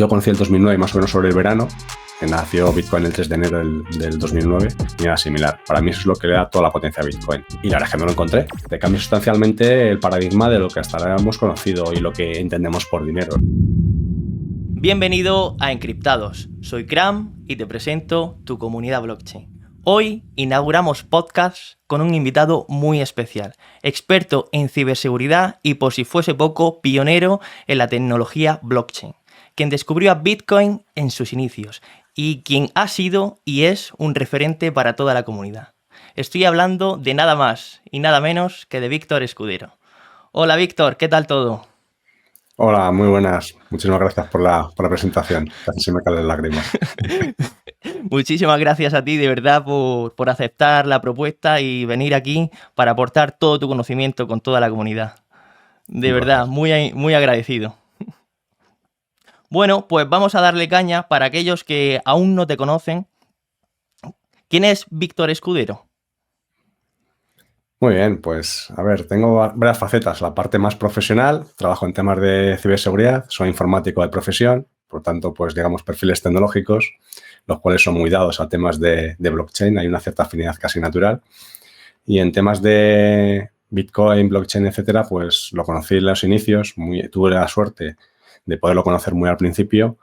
Yo conocí el 2009 más o menos sobre el verano, que nació Bitcoin el 3 de enero del 2009 y era similar. Para mí eso es lo que le da toda la potencia a Bitcoin. Y la verdad es que no lo encontré. Te cambia sustancialmente el paradigma de lo que hasta ahora hemos conocido y lo que entendemos por dinero. Bienvenido a Encriptados. Soy Cram y te presento tu comunidad blockchain. Hoy inauguramos podcast con un invitado muy especial, experto en ciberseguridad y, por si fuese poco, pionero en la tecnología blockchain, quien descubrió a Bitcoin en sus inicios y quien ha sido y es un referente para toda la comunidad. Estoy hablando de nada más y nada menos que de Víctor Escudero. Hola Víctor, ¿qué tal todo? Hola, muy buenas. Muchísimas gracias por la presentación. Casi se me caen las lágrimas. Muchísimas gracias a ti, de verdad, por aceptar la propuesta y venir aquí para aportar todo tu conocimiento con toda la comunidad. De verdad, muy agradecido. Bueno, pues vamos a darle caña para aquellos que aún no te conocen. ¿Quién es Víctor Escudero? Muy bien, pues a ver, tengo varias facetas. La parte más profesional, trabajo en temas de ciberseguridad, soy informático de profesión, por tanto, pues digamos perfiles tecnológicos, los cuales son muy dados a temas de blockchain, hay una cierta afinidad casi natural. Y en temas de Bitcoin, blockchain, etcétera, pues lo conocí en los inicios, tuve la suerte de poderlo conocer muy al principio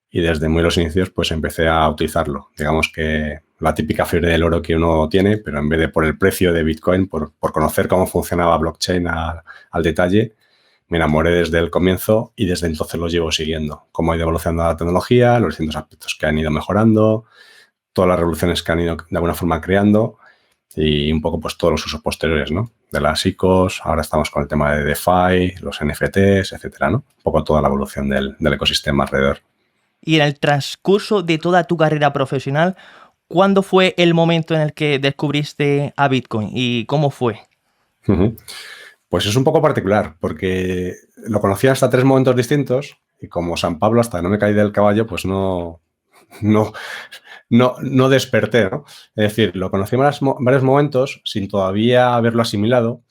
y desde muy los inicios pues empecé a utilizarlo. Digamos que la típica fiebre del oro que uno tiene, pero en vez de por el precio de Bitcoin, por conocer cómo funcionaba blockchain al detalle, me enamoré desde el comienzo y desde entonces lo llevo siguiendo. Cómo ha ido evolucionando la tecnología, los distintos aspectos que han ido mejorando, todas las revoluciones que han ido de alguna forma creando y un poco pues todos los usos posteriores, ¿no? De las ICOs, ahora estamos con el tema de DeFi, los NFTs, etcétera, ¿no? Un poco toda la evolución del ecosistema alrededor. Y en el transcurso de toda tu carrera profesional, ¿cuándo fue el momento en el que descubriste a Bitcoin y cómo fue? Pues es un poco particular, porque lo conocí hasta 3 momentos distintos y como San Pablo, hasta que no me caí del caballo, pues no desperté, ¿no? Es decir, lo conocí en varios momentos sin todavía haberlo asimilado,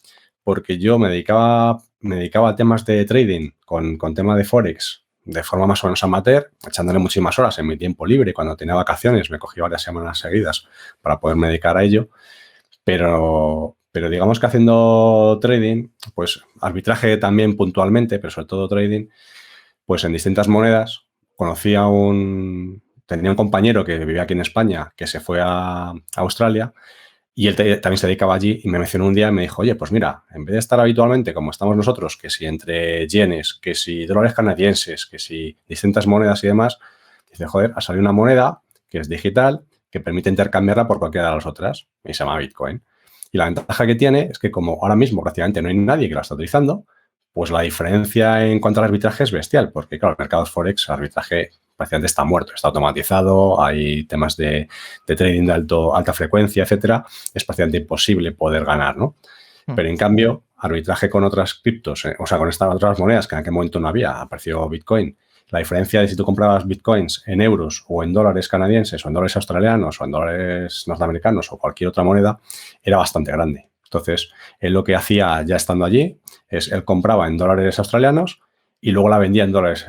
porque yo me dedicaba a temas de trading con tema de Forex de forma más o menos amateur, echándole muchísimas horas en mi tiempo libre. Cuando tenía vacaciones me cogí varias semanas seguidas para poderme dedicar a ello, pero digamos que haciendo trading, pues arbitraje también puntualmente, pero sobre todo trading, pues en distintas monedas. Tenía un compañero que vivía aquí en España que se fue a Australia y él también se dedicaba allí y me mencionó un día y me dijo, oye, pues mira, en vez de estar habitualmente como estamos nosotros, que si entre yenes, que si dólares canadienses, que si distintas monedas y demás, dice, joder, ha salido una moneda que es digital, que permite intercambiarla por cualquiera de las otras y se llama Bitcoin. Y la ventaja que tiene es que como ahora mismo prácticamente no hay nadie que la está utilizando, pues la diferencia en cuanto al arbitraje es bestial, porque claro, el mercado Forex, el arbitraje prácticamente está muerto, está automatizado, hay temas de trading de alta frecuencia, etcétera, es prácticamente imposible poder ganar, ¿no? Pero en cambio, arbitraje con otras criptos, o sea, con estas otras monedas que en aquel momento no había, apareció Bitcoin. La diferencia de si tú comprabas Bitcoins en euros o en dólares canadienses o en dólares australianos o en dólares norteamericanos o cualquier otra moneda era bastante grande. Entonces, él lo que hacía ya estando allí es él compraba en dólares australianos y luego la vendía en dólares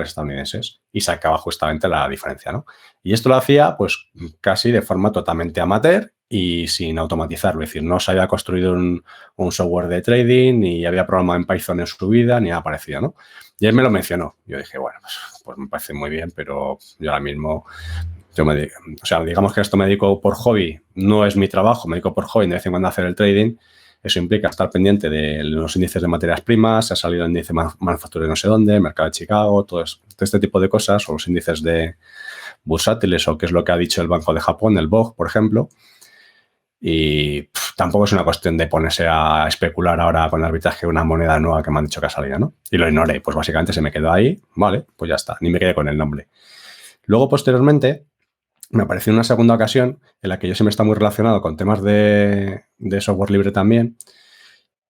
estadounidenses y sacaba justamente la diferencia, ¿no? Y esto lo hacía pues casi de forma totalmente amateur y sin automatizarlo. Es decir, no se había construido un software de trading, ni había programado en Python en su vida, ni nada parecido, ¿no? Y él me lo mencionó. Yo dije, bueno, pues me parece muy bien, pero yo ahora mismo, digamos que esto me dedico por hobby, no es mi trabajo, me dedico por hobby de vez en cuando a hacer el trading. Eso implica estar pendiente de los índices de materias primas, se ha salido el índice manufacturero de no sé dónde, el mercado de Chicago, todo este tipo de cosas, o los índices de bursátiles, o qué es lo que ha dicho el Banco de Japón, el BOJ, por ejemplo. Y tampoco es una cuestión de ponerse a especular ahora con el arbitraje una moneda nueva que me han dicho que ha salido, ¿no? Y lo ignoré, pues básicamente se me quedó ahí, vale, pues ya está, ni me quedé con el nombre. Luego, posteriormente, me apareció una segunda ocasión en la que yo siempre está muy relacionado con temas de software libre también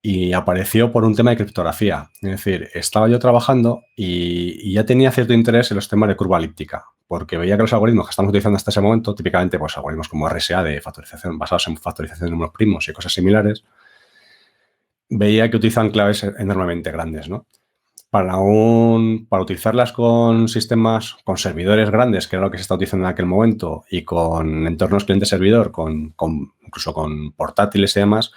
y apareció por un tema de criptografía. Es decir, estaba yo trabajando y ya tenía cierto interés en los temas de curva elíptica, porque veía que los algoritmos que estamos utilizando hasta ese momento, típicamente pues algoritmos como RSA de factorización, basados en factorización de números primos y cosas similares, veía que utilizan claves enormemente grandes, ¿no? para utilizarlas con sistemas, con servidores grandes, que era lo que se está utilizando en aquel momento, y con entornos cliente-servidor, incluso con portátiles y demás,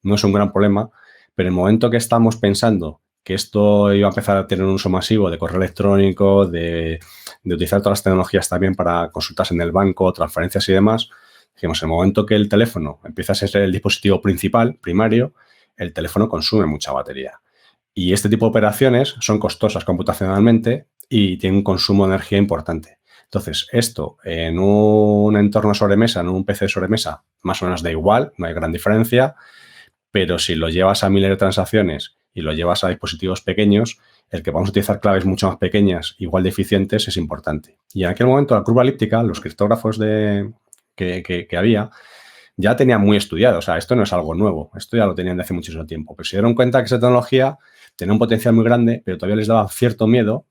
no es un gran problema. Pero en el momento que estamos pensando que esto iba a empezar a tener un uso masivo de correo electrónico, de utilizar todas las tecnologías también para consultas en el banco, transferencias y demás, dijimos, en el momento que el teléfono empieza a ser el dispositivo principal, primario, el teléfono consume mucha batería. Y este tipo de operaciones son costosas computacionalmente y tienen un consumo de energía importante. Entonces, esto en un entorno sobremesa, en un PC de sobremesa, más o menos da igual, no hay gran diferencia, pero si lo llevas a miles de transacciones y lo llevas a dispositivos pequeños, el que vamos a utilizar claves mucho más pequeñas, igual de eficientes, es importante. Y en aquel momento la curva elíptica, los criptógrafos que había, ya tenían muy estudiado. O sea, esto no es algo nuevo, esto ya lo tenían de hace muchísimo tiempo. Pero se dieron cuenta que esa tecnología tenía un potencial muy grande, pero todavía les daba cierto miedo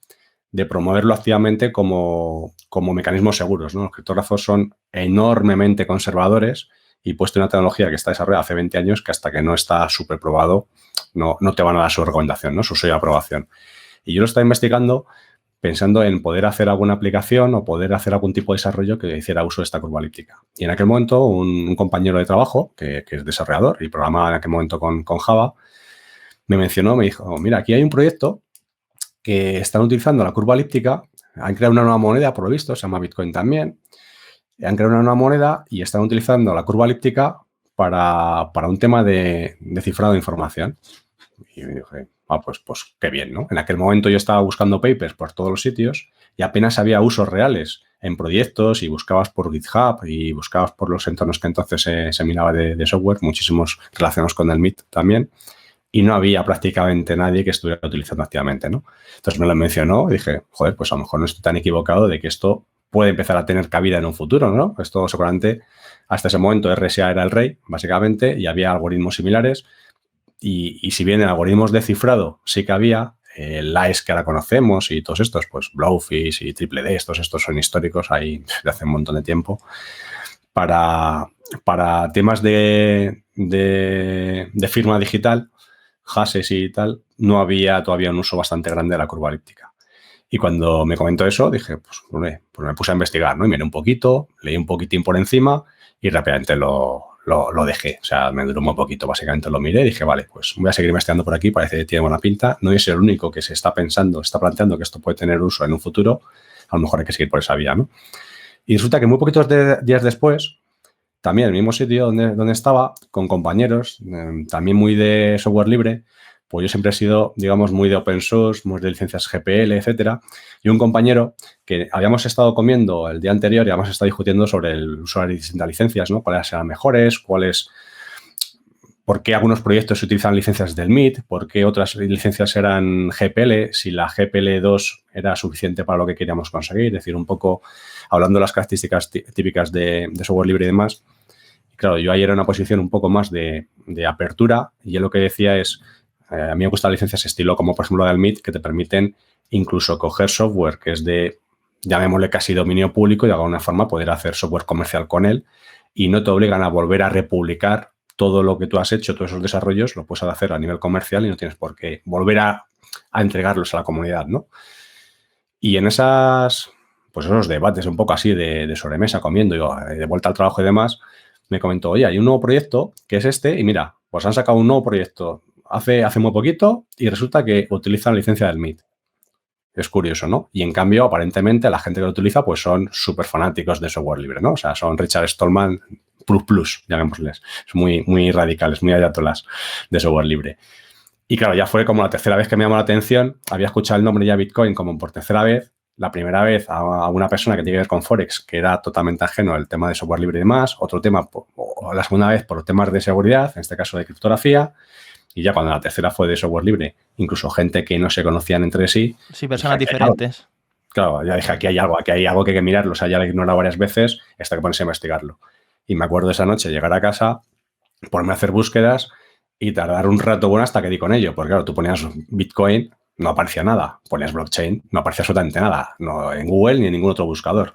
de promoverlo activamente como mecanismos seguros, ¿no? Los criptógrafos son enormemente conservadores y puesto una tecnología que está desarrollada hace 20 años que hasta que no está súper probado no te van a dar su recomendación, ¿no? Su sello de aprobación. Y yo lo estaba investigando pensando en poder hacer alguna aplicación o poder hacer algún tipo de desarrollo que hiciera uso de esta curva elíptica. Y en aquel momento un compañero de trabajo, que es desarrollador y programaba en aquel momento con Java, me mencionó, me dijo, mira, aquí hay un proyecto que están utilizando la curva elíptica, han creado una nueva moneda, por lo visto, se llama Bitcoin también, han creado una nueva moneda y están utilizando la curva elíptica para un tema de cifrado de información. Y me dije, pues qué bien, ¿no? En aquel momento yo estaba buscando papers por todos los sitios y apenas había usos reales en proyectos y buscabas por GitHub y buscabas por los entornos que entonces se miraba de software, muchísimos relacionados con el MIT también, y no había prácticamente nadie que estuviera utilizando activamente, ¿no? Entonces me lo mencionó y dije, joder, pues a lo mejor no estoy tan equivocado de que esto puede empezar a tener cabida en un futuro, ¿no? Esto seguramente, hasta ese momento RSA era el rey, básicamente, y había algoritmos similares. Y si bien en algoritmos de cifrado sí que había, LAES que ahora conocemos y todos estos, pues Blowfish y Triple D, estos son históricos ahí de hace un montón de tiempo. Para temas de firma digital, hashes y tal, no había todavía un uso bastante grande de la curva elíptica. Y cuando me comentó eso, dije, pues me puse a investigar, ¿no? Y miré un poquito, leí un poquitín por encima y rápidamente lo dejé. O sea, me duró muy poquito, básicamente lo miré y dije, vale, pues voy a seguir investigando por aquí, parece que tiene buena pinta. No es el único que se está planteando que esto puede tener uso en un futuro. A lo mejor hay que seguir por esa vía, ¿no? Y resulta que muy poquitos días después, también en el mismo sitio donde estaba, con compañeros, también muy de software libre, pues yo siempre he sido, digamos, muy de open source, muy de licencias GPL, etcétera. Y un compañero que habíamos estado comiendo el día anterior y habíamos estado discutiendo sobre el uso de distintas licencias, ¿no? Cuáles eran mejores, por qué algunos proyectos se utilizan licencias del MIT, por qué otras licencias eran GPL, si la GPL2 era suficiente para lo que queríamos conseguir, es decir, un poco hablando de las características típicas de software libre y demás. Y claro, yo ahí era una posición un poco más de apertura y él lo que decía es, a mí me gustan licencias estilo como por ejemplo la del MIT que te permiten incluso coger software que es de, llamémosle casi dominio público y de alguna forma poder hacer software comercial con él y no te obligan a volver a republicar todo lo que tú has hecho, todos esos desarrollos, lo puedes hacer a nivel comercial y no tienes por qué volver a entregarlos a la comunidad, ¿no? Y en esos debates un poco así de sobremesa, comiendo, y de vuelta al trabajo y demás, me comentó, oye, hay un nuevo proyecto que es este y mira, pues han sacado un nuevo proyecto hace muy poquito y resulta que utilizan la licencia del MIT. Es curioso, ¿no? Y en cambio, aparentemente, la gente que lo utiliza pues son súper fanáticos de software libre, ¿no? O sea, son Richard Stallman plus, llamémosles. Son muy radicales, muy ayatolás de software libre. Y claro, ya fue como la tercera vez que me llamó la atención. Había escuchado el nombre ya Bitcoin como por tercera vez. La primera vez a una persona que tiene que ver con Forex, que era totalmente ajeno al tema de software libre y demás. Otro tema, o la segunda vez por temas de seguridad, en este caso de criptografía. Y ya cuando la tercera fue de software libre, incluso gente que no se conocían entre sí. Sí, personas diferentes. Claro, ya dije, aquí hay algo que hay que mirarlo. O sea, ya lo he ignorado varias veces hasta que pones a investigarlo. Y me acuerdo esa noche llegar a casa, ponerme a hacer búsquedas y tardar un rato bueno hasta que di con ello. Porque claro, tú ponías Bitcoin, no aparecía nada. Ponías blockchain, no aparecía absolutamente nada. No en Google ni en ningún otro buscador.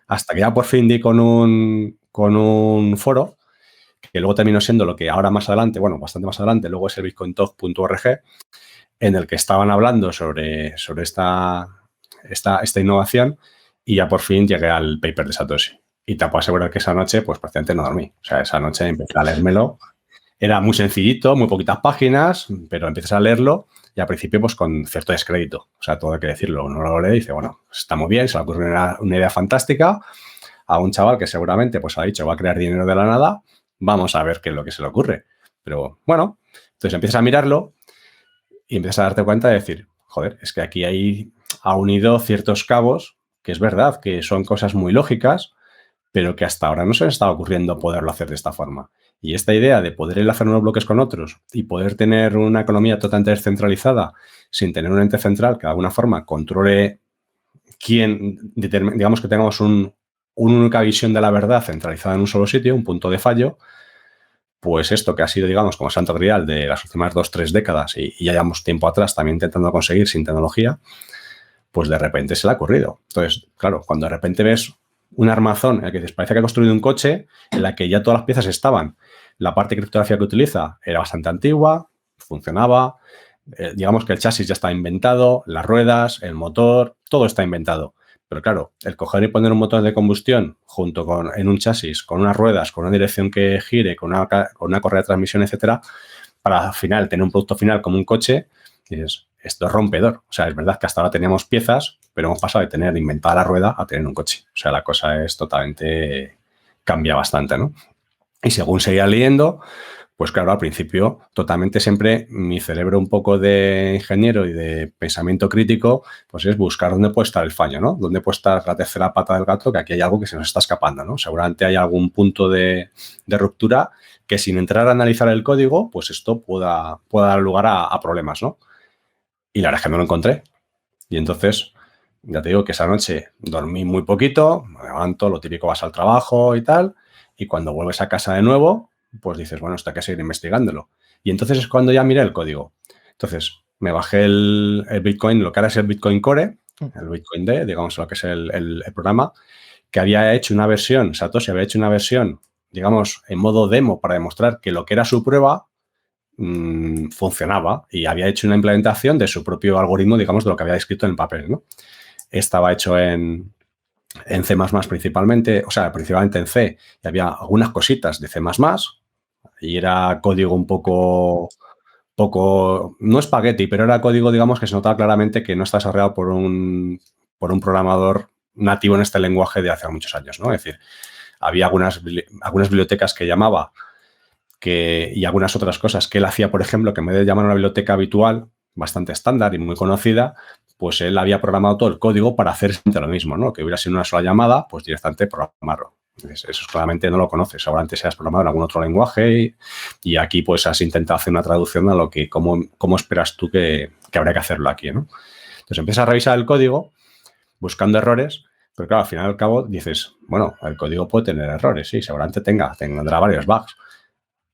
Hasta que ya por fin di con un foro que luego terminó siendo lo que ahora más adelante, bueno, bastante más adelante, luego es el bitcointalk.org, en el que estaban hablando sobre esta innovación y ya por fin llegué al paper de Satoshi. Y te puedo asegurar que esa noche, pues prácticamente no dormí. O sea, esa noche empecé a leérmelo. Era muy sencillito, muy poquitas páginas, pero empiezas a leerlo y al principio pues con cierto descrédito. O sea, todo hay que decirlo. Uno lo lee y dice, bueno, está muy bien, se le ocurre una idea fantástica a un chaval que seguramente pues ha dicho va a crear dinero de la nada, vamos a ver qué es lo que se le ocurre. Pero bueno, entonces empiezas a mirarlo y empiezas a darte cuenta de decir, joder, es que aquí ha unido ciertos cabos que es verdad que son cosas muy lógicas, pero que hasta ahora no se les estaba ocurriendo poderlo hacer de esta forma. Y esta idea de poder enlazar unos bloques con otros y poder tener una economía totalmente descentralizada sin tener un ente central que de alguna forma controle digamos que tengamos una única visión de la verdad centralizada en un solo sitio, un punto de fallo, pues esto que ha sido, digamos, como santo grial de las últimas 2-3 décadas y ya llevamos tiempo atrás también intentando conseguir sin tecnología, pues de repente se le ha ocurrido. Entonces, claro, cuando de repente ves un armazón en el que dices, parece que ha construido un coche en la que ya todas las piezas estaban. La parte de criptografía que utiliza era bastante antigua, funcionaba, digamos que el chasis ya está inventado, las ruedas, el motor, todo está inventado. Pero claro, el coger y poner un motor de combustión junto en un chasis, con unas ruedas, con una dirección que gire, con una correa de transmisión, etcétera, para al final tener un producto final como un coche, dices, esto es rompedor. O sea, es verdad que hasta ahora teníamos piezas, pero hemos pasado de tener inventada la rueda a tener un coche. O sea, la cosa es totalmente... cambia bastante, ¿no? Y según seguía leyendo, pues claro, al principio totalmente siempre mi cerebro un poco de ingeniero y de pensamiento crítico, pues es buscar dónde puede estar el fallo, ¿no? Dónde puede estar la tercera pata del gato, que aquí hay algo que se nos está escapando, ¿no? Seguramente hay algún punto de ruptura que sin entrar a analizar el código, pues esto pueda dar lugar a problemas, ¿no? Y la verdad es que no lo encontré. Y entonces, ya te digo que esa noche dormí muy poquito, me levanto, lo típico, vas al trabajo y tal, y cuando vuelves a casa de nuevo, pues dices, bueno, esto hay que seguir investigándolo. Y entonces es cuando ya miré el código. Entonces, me bajé el Bitcoin, lo que ahora es el Bitcoin Core, el Bitcoin D, digamos lo que es el programa, que había hecho una versión, Satoshi había hecho una versión, digamos, en modo demo para demostrar que lo que era su prueba funcionaba y había hecho una implementación de su propio algoritmo, digamos, de lo que había escrito en el papel, ¿no? Estaba hecho en C++ principalmente, o sea, principalmente en C, y había algunas cositas de C++, y era código un poco, no espagueti, pero era código, digamos, que se notaba claramente que no está desarrollado por un programador nativo en este lenguaje de hace muchos años, ¿no? Es decir, había algunas bibliotecas que llamaba y algunas otras cosas que él hacía, por ejemplo, que en vez de llamar una biblioteca habitual, bastante estándar y muy conocida, pues él había programado todo el código para hacer lo mismo, ¿no? Que hubiera sido una sola llamada, pues directamente programarlo. Entonces, eso claramente no lo conoces. Seguramente se has programado en algún otro lenguaje y aquí pues has intentado hacer una traducción a lo que, cómo esperas tú que habría que hacerlo aquí, ¿no? Entonces empiezas a revisar el código buscando errores, pero claro, al final y al cabo dices, bueno, el código puede tener errores, sí, seguramente tendrá varios bugs.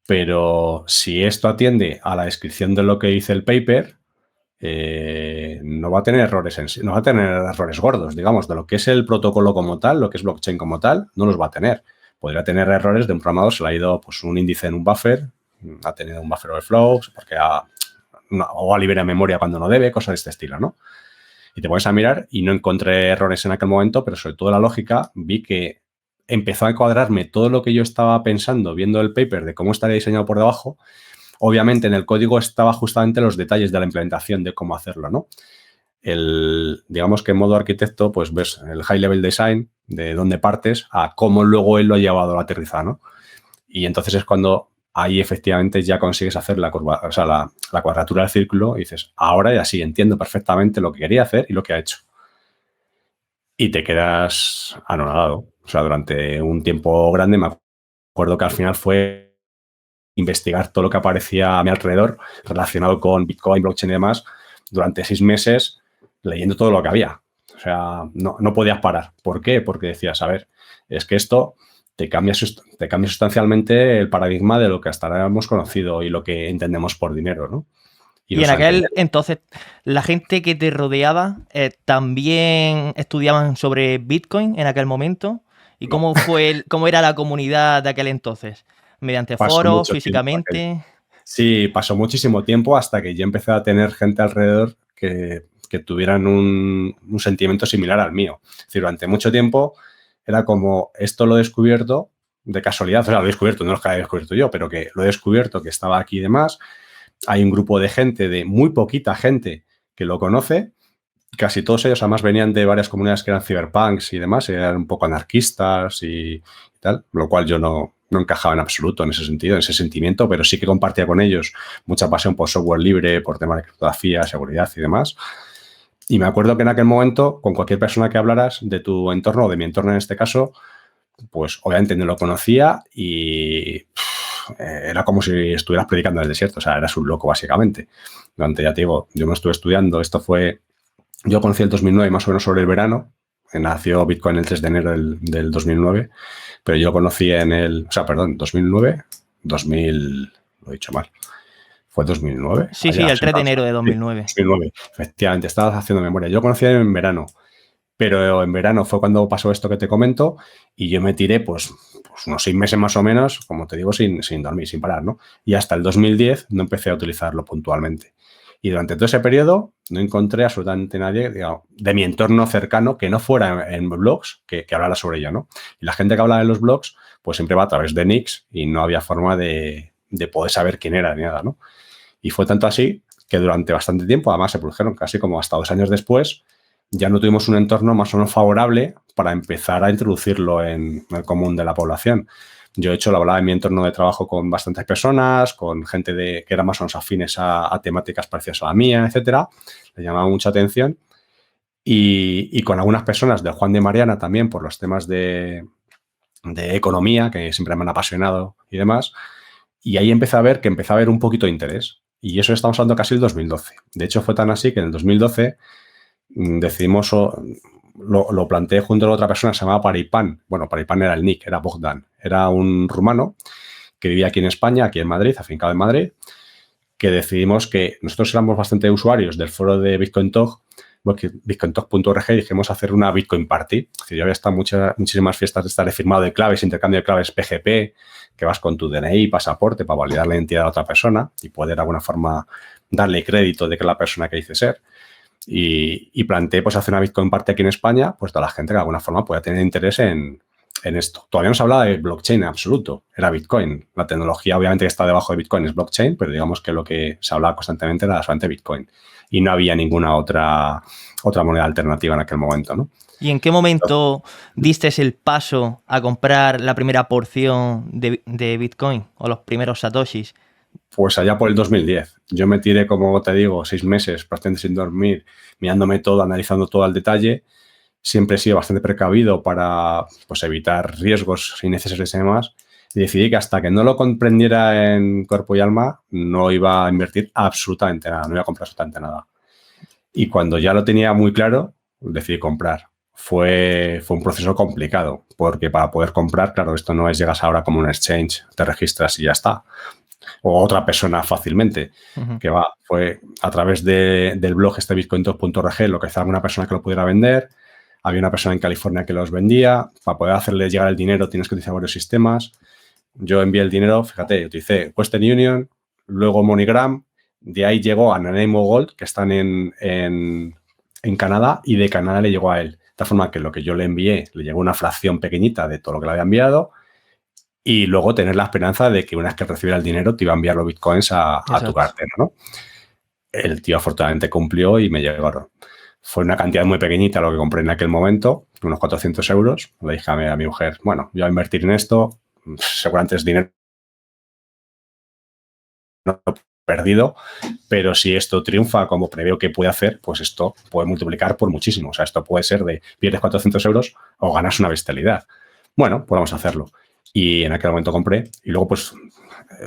Pero si esto atiende a la descripción de lo que dice el paper, no va a tener errores en sí, no va a tener errores gordos, digamos, de lo que es el protocolo como tal, lo que es blockchain como tal, no los va a tener. Podría tener errores de un programador, se le ha ido pues, un índice en un buffer, ha tenido un buffer overflow, porque o ha liberado memoria cuando no debe, cosas de este estilo, ¿no? Y te pones a mirar y no encontré errores en aquel momento, pero sobre todo la lógica, vi que empezó a cuadrarme todo lo que yo estaba pensando viendo el paper de cómo estaría diseñado por debajo. Obviamente en el código estaba justamente los detalles de la implementación de cómo hacerlo, ¿no? Digamos que en modo arquitecto, pues ves el high level design de dónde partes a cómo luego él lo ha llevado a la aterrizada, ¿no? Y entonces es cuando ahí efectivamente ya consigues hacer la curva, o sea, la cuadratura del círculo y dices, ahora ya sí entiendo perfectamente lo que quería hacer y lo que ha hecho. Y te quedas anonadado. O sea, durante un tiempo grande me acuerdo que al final fue investigar todo lo que aparecía a mi alrededor relacionado con Bitcoin, blockchain y demás durante 6 meses leyendo todo lo que había. O sea, no podías parar. ¿Por qué? Porque decías, a ver, es que esto te cambia sustancialmente el paradigma de lo que hasta ahora hemos conocido y lo que entendemos por dinero, ¿no? Y en aquel entonces, la gente que te rodeaba también estudiaban sobre Bitcoin en aquel momento. ¿Y cómo era la comunidad de aquel entonces? ¿Mediante foros, físicamente? Sí, pasó muchísimo tiempo hasta que yo empecé a tener gente alrededor que tuvieran un sentimiento similar al mío. Es decir, durante mucho tiempo era como, esto lo he descubierto de casualidad, o sea, lo he descubierto, no lo que haya descubierto yo, pero que lo he descubierto, que estaba aquí y demás. Hay un grupo de gente, de muy poquita gente, que lo conoce. Casi todos ellos además venían de varias comunidades que eran cyberpunks y demás, eran un poco anarquistas y tal, lo cual yo no encajaba en absoluto en ese sentido, en ese sentimiento, pero sí que compartía con ellos mucha pasión por software libre, por temas de criptografía, seguridad y demás. Y me acuerdo que en aquel momento, con cualquier persona que hablaras de tu entorno, o de mi entorno en este caso, pues obviamente no lo conocía y era como si estuvieras predicando en el desierto, o sea, eras un loco básicamente. Durante, ya te digo, yo me estuve estudiando, yo conocí el 2009 más o menos sobre el verano, nació Bitcoin el 3 de enero del 2009, pero yo lo conocí 2009, 2000, lo he dicho mal, ¿fue 2009? Sí, el 3 de enero de 2009. Sí, 2009, efectivamente, estabas haciendo memoria. Yo lo conocí en verano, pero en verano fue cuando pasó esto que te comento y yo me tiré pues unos 6 meses más o menos, como te digo, sin dormir, sin parar, ¿no? Y hasta el 2010 no empecé a utilizarlo puntualmente. Y durante todo ese periodo no encontré absolutamente nadie, digamos, de mi entorno cercano que no fuera en blogs que hablara sobre ello, ¿no? Y la gente que hablaba en los blogs, pues siempre va a través de nicks y no había forma de poder saber quién era ni nada, ¿no? Y fue tanto así que durante bastante tiempo, además se produjeron casi como hasta 2 años después, ya no tuvimos un entorno más o menos favorable para empezar a introducirlo en el común de la población. Yo, de hecho, lo hablaba en mi entorno de trabajo con bastantes personas, con gente que era más o menos afines a temáticas parecidas a la mía, etcétera. Le llamaba mucha atención. Y con algunas personas del Juan de Mariana también por los temas de economía, que siempre me han apasionado y demás. Y ahí empecé a ver un poquito de interés. Y eso estamos hablando casi el 2012. De hecho, fue tan así que en el 2012 decidimos, lo planteé junto a otra persona que se llamaba Paripan. Bueno, Paripan era el nick, era Bogdan. Era un rumano que vivía aquí en España, aquí en Madrid, afincado en Madrid, que decidimos que nosotros éramos bastante usuarios del foro de Bitcoin Talk, bitcointalk.org, y dijimos hacer una Bitcoin Party. Es decir, yo había estado muchísimas fiestas de estar de firmado de claves, intercambio de claves PGP, que vas con tu DNI, pasaporte, para validar la identidad de otra persona y poder de alguna forma darle crédito de que es la persona que dice ser. Y planteé pues hacer una Bitcoin Party aquí en España, pues toda la gente que de alguna forma pueda tener interés en esto. Todavía no se hablaba de blockchain en absoluto, era Bitcoin. La tecnología obviamente que está debajo de Bitcoin es blockchain, pero digamos que lo que se hablaba constantemente era solamente Bitcoin. Y no había ninguna otra moneda alternativa en aquel momento, ¿no? ¿Y en qué momento diste el paso a comprar la primera porción de Bitcoin o los primeros satoshis? Pues allá por el 2010. Yo me tiré, como te digo, 6 meses prácticamente sin dormir, mirándome todo, analizando todo al detalle. Siempre he sido bastante precavido para pues, evitar riesgos innecesarios y demás. Y decidí que hasta que no lo comprendiera en cuerpo y alma, no iba a invertir absolutamente nada, no iba a comprar absolutamente nada. Y cuando ya lo tenía muy claro, decidí comprar. Fue un proceso complicado, porque para poder comprar, claro, esto no es llegas ahora como un exchange, te registras y ya está. O otra persona fácilmente, que fue a través del blog bitcointalk.org, localizar a una persona que lo pudiera vender. Había una persona en California que los vendía. Para poder hacerle llegar el dinero tienes que utilizar varios sistemas. Yo envié el dinero, fíjate, utilicé Western Union, luego MoneyGram, de ahí llegó a Nanaimo Gold, que están en Canadá, y de Canadá le llegó a él. De tal forma que lo que yo le envié le llegó una fracción pequeñita de todo lo que le había enviado, y luego tener la esperanza de que una vez que recibiera el dinero te iba a enviar los bitcoins a tu cartera, ¿no? El tío afortunadamente cumplió y me llegaron. Fue una cantidad muy pequeñita lo que compré en aquel momento, unos 400 euros. Le dije a mi mujer, bueno, yo voy a invertir en esto, seguramente es dinero perdido, pero si esto triunfa como preveo que puede hacer, pues esto puede multiplicar por muchísimo. O sea, esto puede ser de pierdes 400 euros o ganas una bestialidad. Bueno, pues vamos a hacerlo. Y en aquel momento compré y luego pues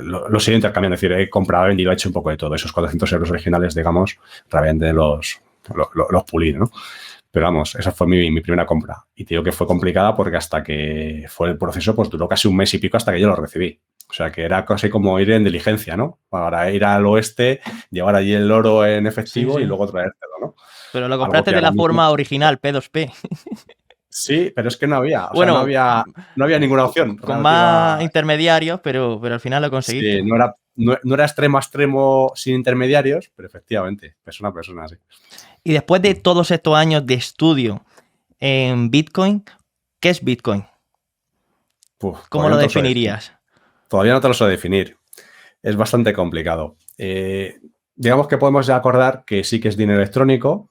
lo sigo intercambiando. Es decir, he comprado, he vendido, he hecho un poco de todo. Esos 400 euros originales, digamos, realmente los pulí, ¿no? Pero vamos, esa fue mi primera compra. Y te digo que fue complicada porque hasta que fue el proceso, pues duró casi un mes y pico hasta que yo lo recibí. O sea, que era casi como ir en diligencia, ¿no? Para ir al oeste, llevar allí el oro en efectivo y luego traértelo, ¿no? Pero lo compraste de la forma original, P2P. Sí, pero es que no había. O Bueno, sea, no había ninguna opción con relativa. más intermediarios, pero al final lo conseguiste. Sí, no era extremo a extremo sin intermediarios, pero efectivamente, persona a persona, sí. Y después de todos estos años de estudio en Bitcoin, ¿qué es Bitcoin? Puf, ¿Cómo lo definirías? Todavía no te lo sé definir. Es bastante complicado. Digamos que podemos ya acordar que sí que es dinero electrónico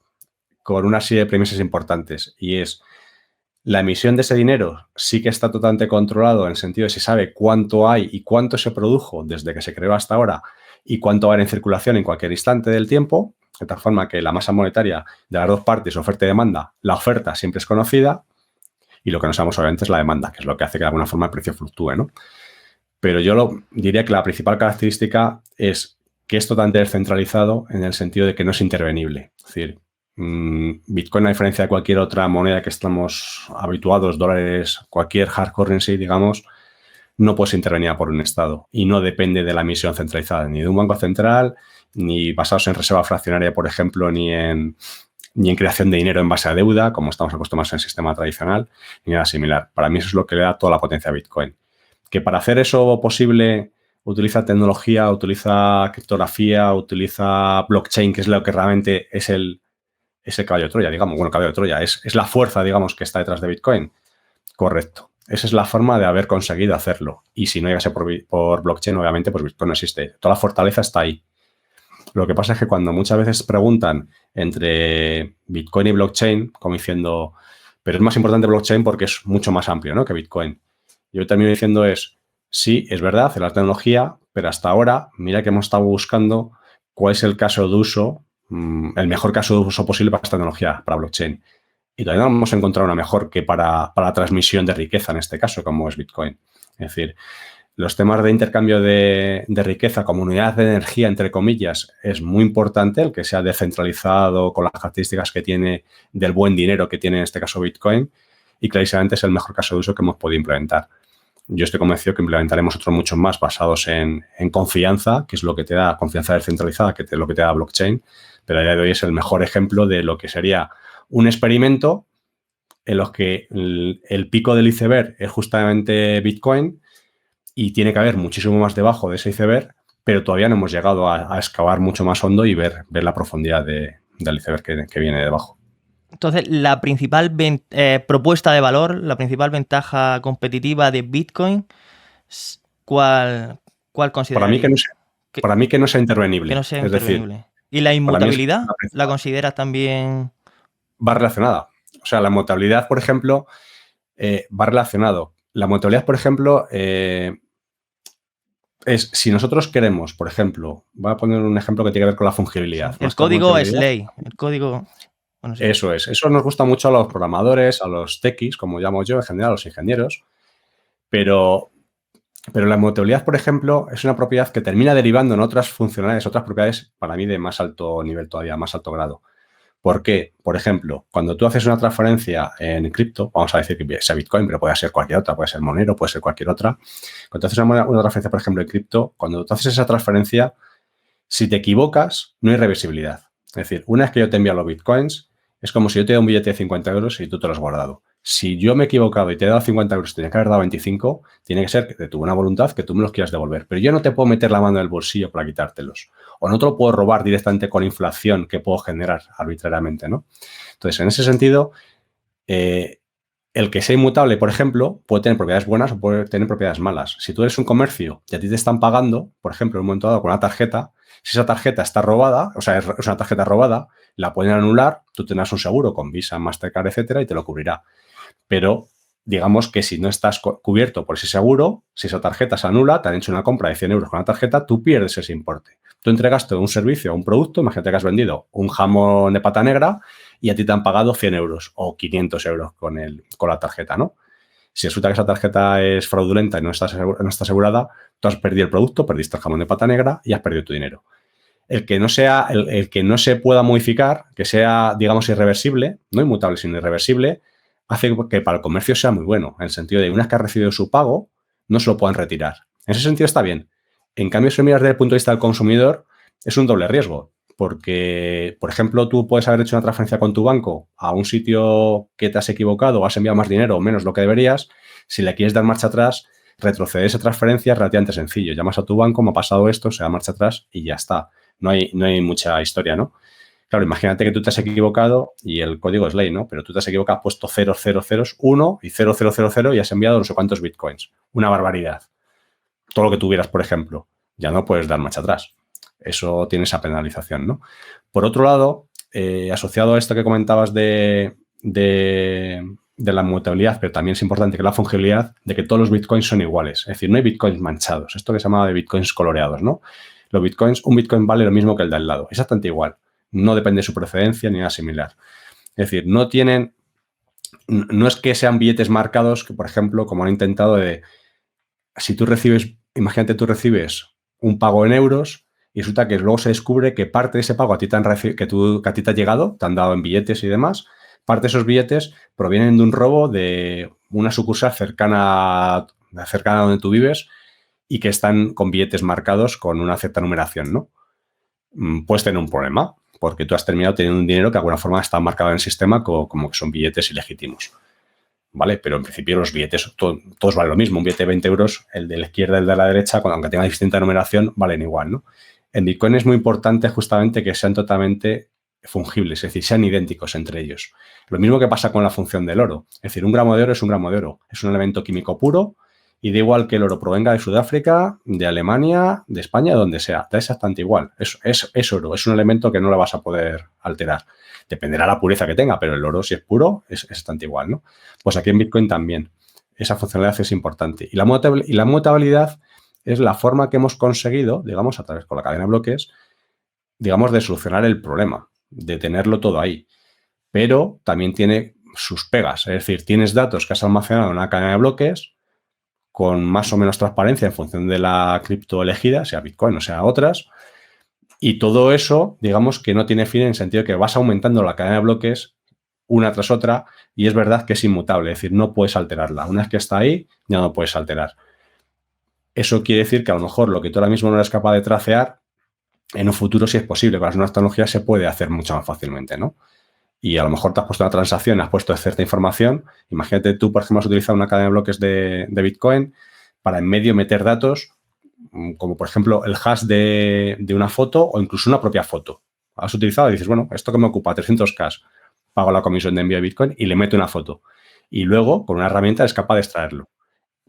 con una serie de premisas importantes. Y es la emisión de ese dinero sí que está totalmente controlado en el sentido de si sabe cuánto hay y cuánto se produjo desde que se creó hasta ahora y cuánto va a haber en circulación en cualquier instante del tiempo, de tal forma que la masa monetaria de las dos partes, oferta y demanda, la oferta siempre es conocida y lo que no sabemos obviamente es la demanda, que es lo que hace que de alguna forma el precio fluctúe, ¿no? Pero yo diría que la principal característica es que es totalmente descentralizado en el sentido de que no es intervenible. Es decir, Bitcoin, a diferencia de cualquier otra moneda que estamos habituados, dólares, cualquier hard currency, digamos, no puede ser intervenida por un Estado y no depende de la emisión centralizada ni de un banco central, ni basados en reserva fraccionaria, por ejemplo, ni en creación de dinero en base a deuda, como estamos acostumbrados en el sistema tradicional, ni nada similar. Para mí eso es lo que le da toda la potencia a Bitcoin. Que para hacer eso posible utiliza tecnología, utiliza criptografía, utiliza blockchain, que es lo que realmente es el caballo de Troya, digamos. Bueno, caballo de Troya, es la fuerza, digamos, que está detrás de Bitcoin. Correcto. Esa es la forma de haber conseguido hacerlo. Y si no llegase por blockchain, obviamente, pues Bitcoin no existe. Toda la fortaleza está ahí. Lo que pasa es que cuando muchas veces preguntan entre Bitcoin y blockchain, como diciendo, pero es más importante blockchain porque es mucho más amplio, ¿no?, que Bitcoin. Yo termino diciendo sí, es verdad, es la tecnología, pero hasta ahora, mira que hemos estado buscando cuál es el caso de uso, el mejor caso de uso posible para esta tecnología, para blockchain. Y todavía no hemos encontrado una mejor que para la transmisión de riqueza, en este caso, como es Bitcoin. Es decir, los temas de intercambio de riqueza como unidad de energía, entre comillas, es muy importante el que sea descentralizado con las características que tiene del buen dinero que tiene en este caso Bitcoin, y clarísimamente es el mejor caso de uso que hemos podido implementar. Yo estoy convencido que implementaremos otros muchos más basados en confianza, que es lo que te da confianza descentralizada, que es lo que te da blockchain, pero a día de hoy es el mejor ejemplo de lo que sería un experimento en los que el pico del iceberg es justamente Bitcoin y tiene que haber muchísimo más debajo de ese iceberg, pero todavía no hemos llegado a excavar mucho más hondo y ver la profundidad del iceberg que viene debajo. Entonces, la principal propuesta de valor, la principal ventaja competitiva de Bitcoin, ¿cuál considerarías? Para mí que no sea intervenible. Que no sea es intervenible. Decir, ¿Y la inmutabilidad la la consideras también? Va relacionada. O sea, la mutabilidad, por ejemplo, va relacionado. La mutabilidad, por ejemplo, es si nosotros queremos, por ejemplo, voy a poner un ejemplo que tiene que ver con la fungibilidad. Sí. El código es ley. El código. Bueno, sí. Eso es. Eso nos gusta mucho a los programadores, a los techies, como llamo yo, en general, a los ingenieros. Pero la mutabilidad, por ejemplo, es una propiedad que termina derivando en otras funcionalidades, otras propiedades, para mí, de más alto nivel todavía, más alto grado. ¿Por qué? Por ejemplo, cuando tú haces una transferencia en cripto, vamos a decir que sea Bitcoin, pero puede ser cualquier otra, puede ser Monero, puede ser cualquier otra. Cuando haces una transferencia, por ejemplo, en cripto, cuando tú haces esa transferencia, si te equivocas, no hay reversibilidad. Es decir, una vez que yo te envío los Bitcoins, es como si yo te doy un billete de 50 euros y tú te lo has guardado. Si yo me he equivocado y te he dado 50 euros, tenía que haber dado 25, tiene que ser de tu buena voluntad que tú me los quieras devolver. Pero yo no te puedo meter la mano en el bolsillo para quitártelos. O no te lo puedo robar directamente con la inflación que puedo generar arbitrariamente, ¿no? Entonces, en ese sentido, el que sea inmutable, por ejemplo, puede tener propiedades buenas o puede tener propiedades malas. Si tú eres un comercio y a ti te están pagando, por ejemplo, en un momento dado con una tarjeta, si esa tarjeta está robada, o sea, es una tarjeta robada, la pueden anular, tú tendrás un seguro con Visa, Mastercard, etcétera, y te lo cubrirá. Pero digamos que si no estás cubierto por ese seguro, si esa tarjeta se anula, te han hecho una compra de 100 euros con la tarjeta, tú pierdes ese importe. Tú entregaste un servicio o un producto, imagínate que has vendido un jamón de pata negra y a ti te han pagado 100 euros o 500 euros con la tarjeta, ¿no? Si resulta que esa tarjeta es fraudulenta y no está asegurada, tú has perdido el producto, perdiste el jamón de pata negra y has perdido tu dinero. El que no sea, el que no se pueda modificar, que sea, digamos, irreversible, no inmutable, sino irreversible, hace que para el comercio sea muy bueno, en el sentido de una vez que ha recibido su pago, no se lo puedan retirar. En ese sentido está bien. En cambio, si miras desde el punto de vista del consumidor, es un doble riesgo, porque, por ejemplo, tú puedes haber hecho una transferencia con tu banco a un sitio que te has equivocado o has enviado más dinero o menos lo que deberías. Si le quieres dar marcha atrás, retroceder esa transferencia es relativamente sencillo. Llamas a tu banco, me ha pasado esto, se da marcha atrás y ya está. No hay mucha historia, ¿no? Claro, imagínate que tú te has equivocado y el código es ley, ¿no? Pero tú te has equivocado, has puesto 0,000,1 y 0,000 y has enviado no sé cuántos bitcoins. Una barbaridad. Todo lo que tuvieras, por ejemplo. Ya no puedes dar marcha atrás. Eso tiene esa penalización, ¿no? Por otro lado, asociado a esto que comentabas de la mutabilidad, pero también es importante que la fungibilidad de que todos los bitcoins son iguales. Es decir, no hay bitcoins manchados. Esto que se llama de bitcoins coloreados, ¿no? Los bitcoins, un bitcoin vale lo mismo que el de al lado. Exactamente igual. No depende de su procedencia ni nada similar. Es decir, no es que sean billetes marcados que, por ejemplo, como han intentado si tú recibes, imagínate tú recibes un pago en euros y resulta que luego se descubre que parte de ese pago a ti que a ti te ha llegado, te han dado en billetes y demás, parte de esos billetes provienen de un robo de una sucursal cercana a donde tú vives y que están con billetes marcados con una cierta numeración, ¿no? Puedes tener un problema porque tú has terminado teniendo un dinero que de alguna forma está marcado en el sistema como que son billetes ilegítimos. ¿Vale? Pero en principio los billetes todos valen lo mismo. Un billete de 20 euros, el de la izquierda y el de la derecha, aunque tenga distinta numeración, valen igual, ¿no? En Bitcoin es muy importante justamente que sean totalmente fungibles, es decir, sean idénticos entre ellos. Lo mismo que pasa con la función del oro. Es decir, un gramo de oro es un gramo de oro. Es un elemento químico puro y da igual que el oro provenga de Sudáfrica, de Alemania, de España, de donde sea. Da exactamente igual. Es oro. Es un elemento que no lo vas a poder alterar. Dependerá la pureza que tenga, pero el oro, si es puro, es bastante igual, ¿no? Pues aquí en Bitcoin también. Esa funcionalidad es importante. Y la mutabilidad es la forma que hemos conseguido, digamos, a través con la cadena de bloques, digamos, de solucionar el problema, de tenerlo todo ahí. Pero también tiene sus pegas. Es decir, tienes datos que has almacenado en una cadena de bloques con más o menos transparencia en función de la cripto elegida, sea Bitcoin o sea otras. Y todo eso, digamos, que no tiene fin en el sentido de que vas aumentando la cadena de bloques una tras otra y es verdad que es inmutable, es decir, no puedes alterarla. Una vez que está ahí, ya no puedes alterar. Eso quiere decir que a lo mejor lo que tú ahora mismo no eres capaz de tracear, en un futuro sí es posible. Con las nuevas tecnologías se puede hacer mucho más fácilmente, ¿no? Y a lo mejor te has puesto una transacción, has puesto cierta información. Imagínate tú, por ejemplo, has utilizado una cadena de bloques de Bitcoin para en medio meter datos, como por ejemplo el hash de una foto o incluso una propia foto. Has utilizado y dices, bueno, esto que me ocupa 300K, pago la comisión de envío de Bitcoin y le meto una foto. Y luego, con una herramienta, es capaz de extraerlo.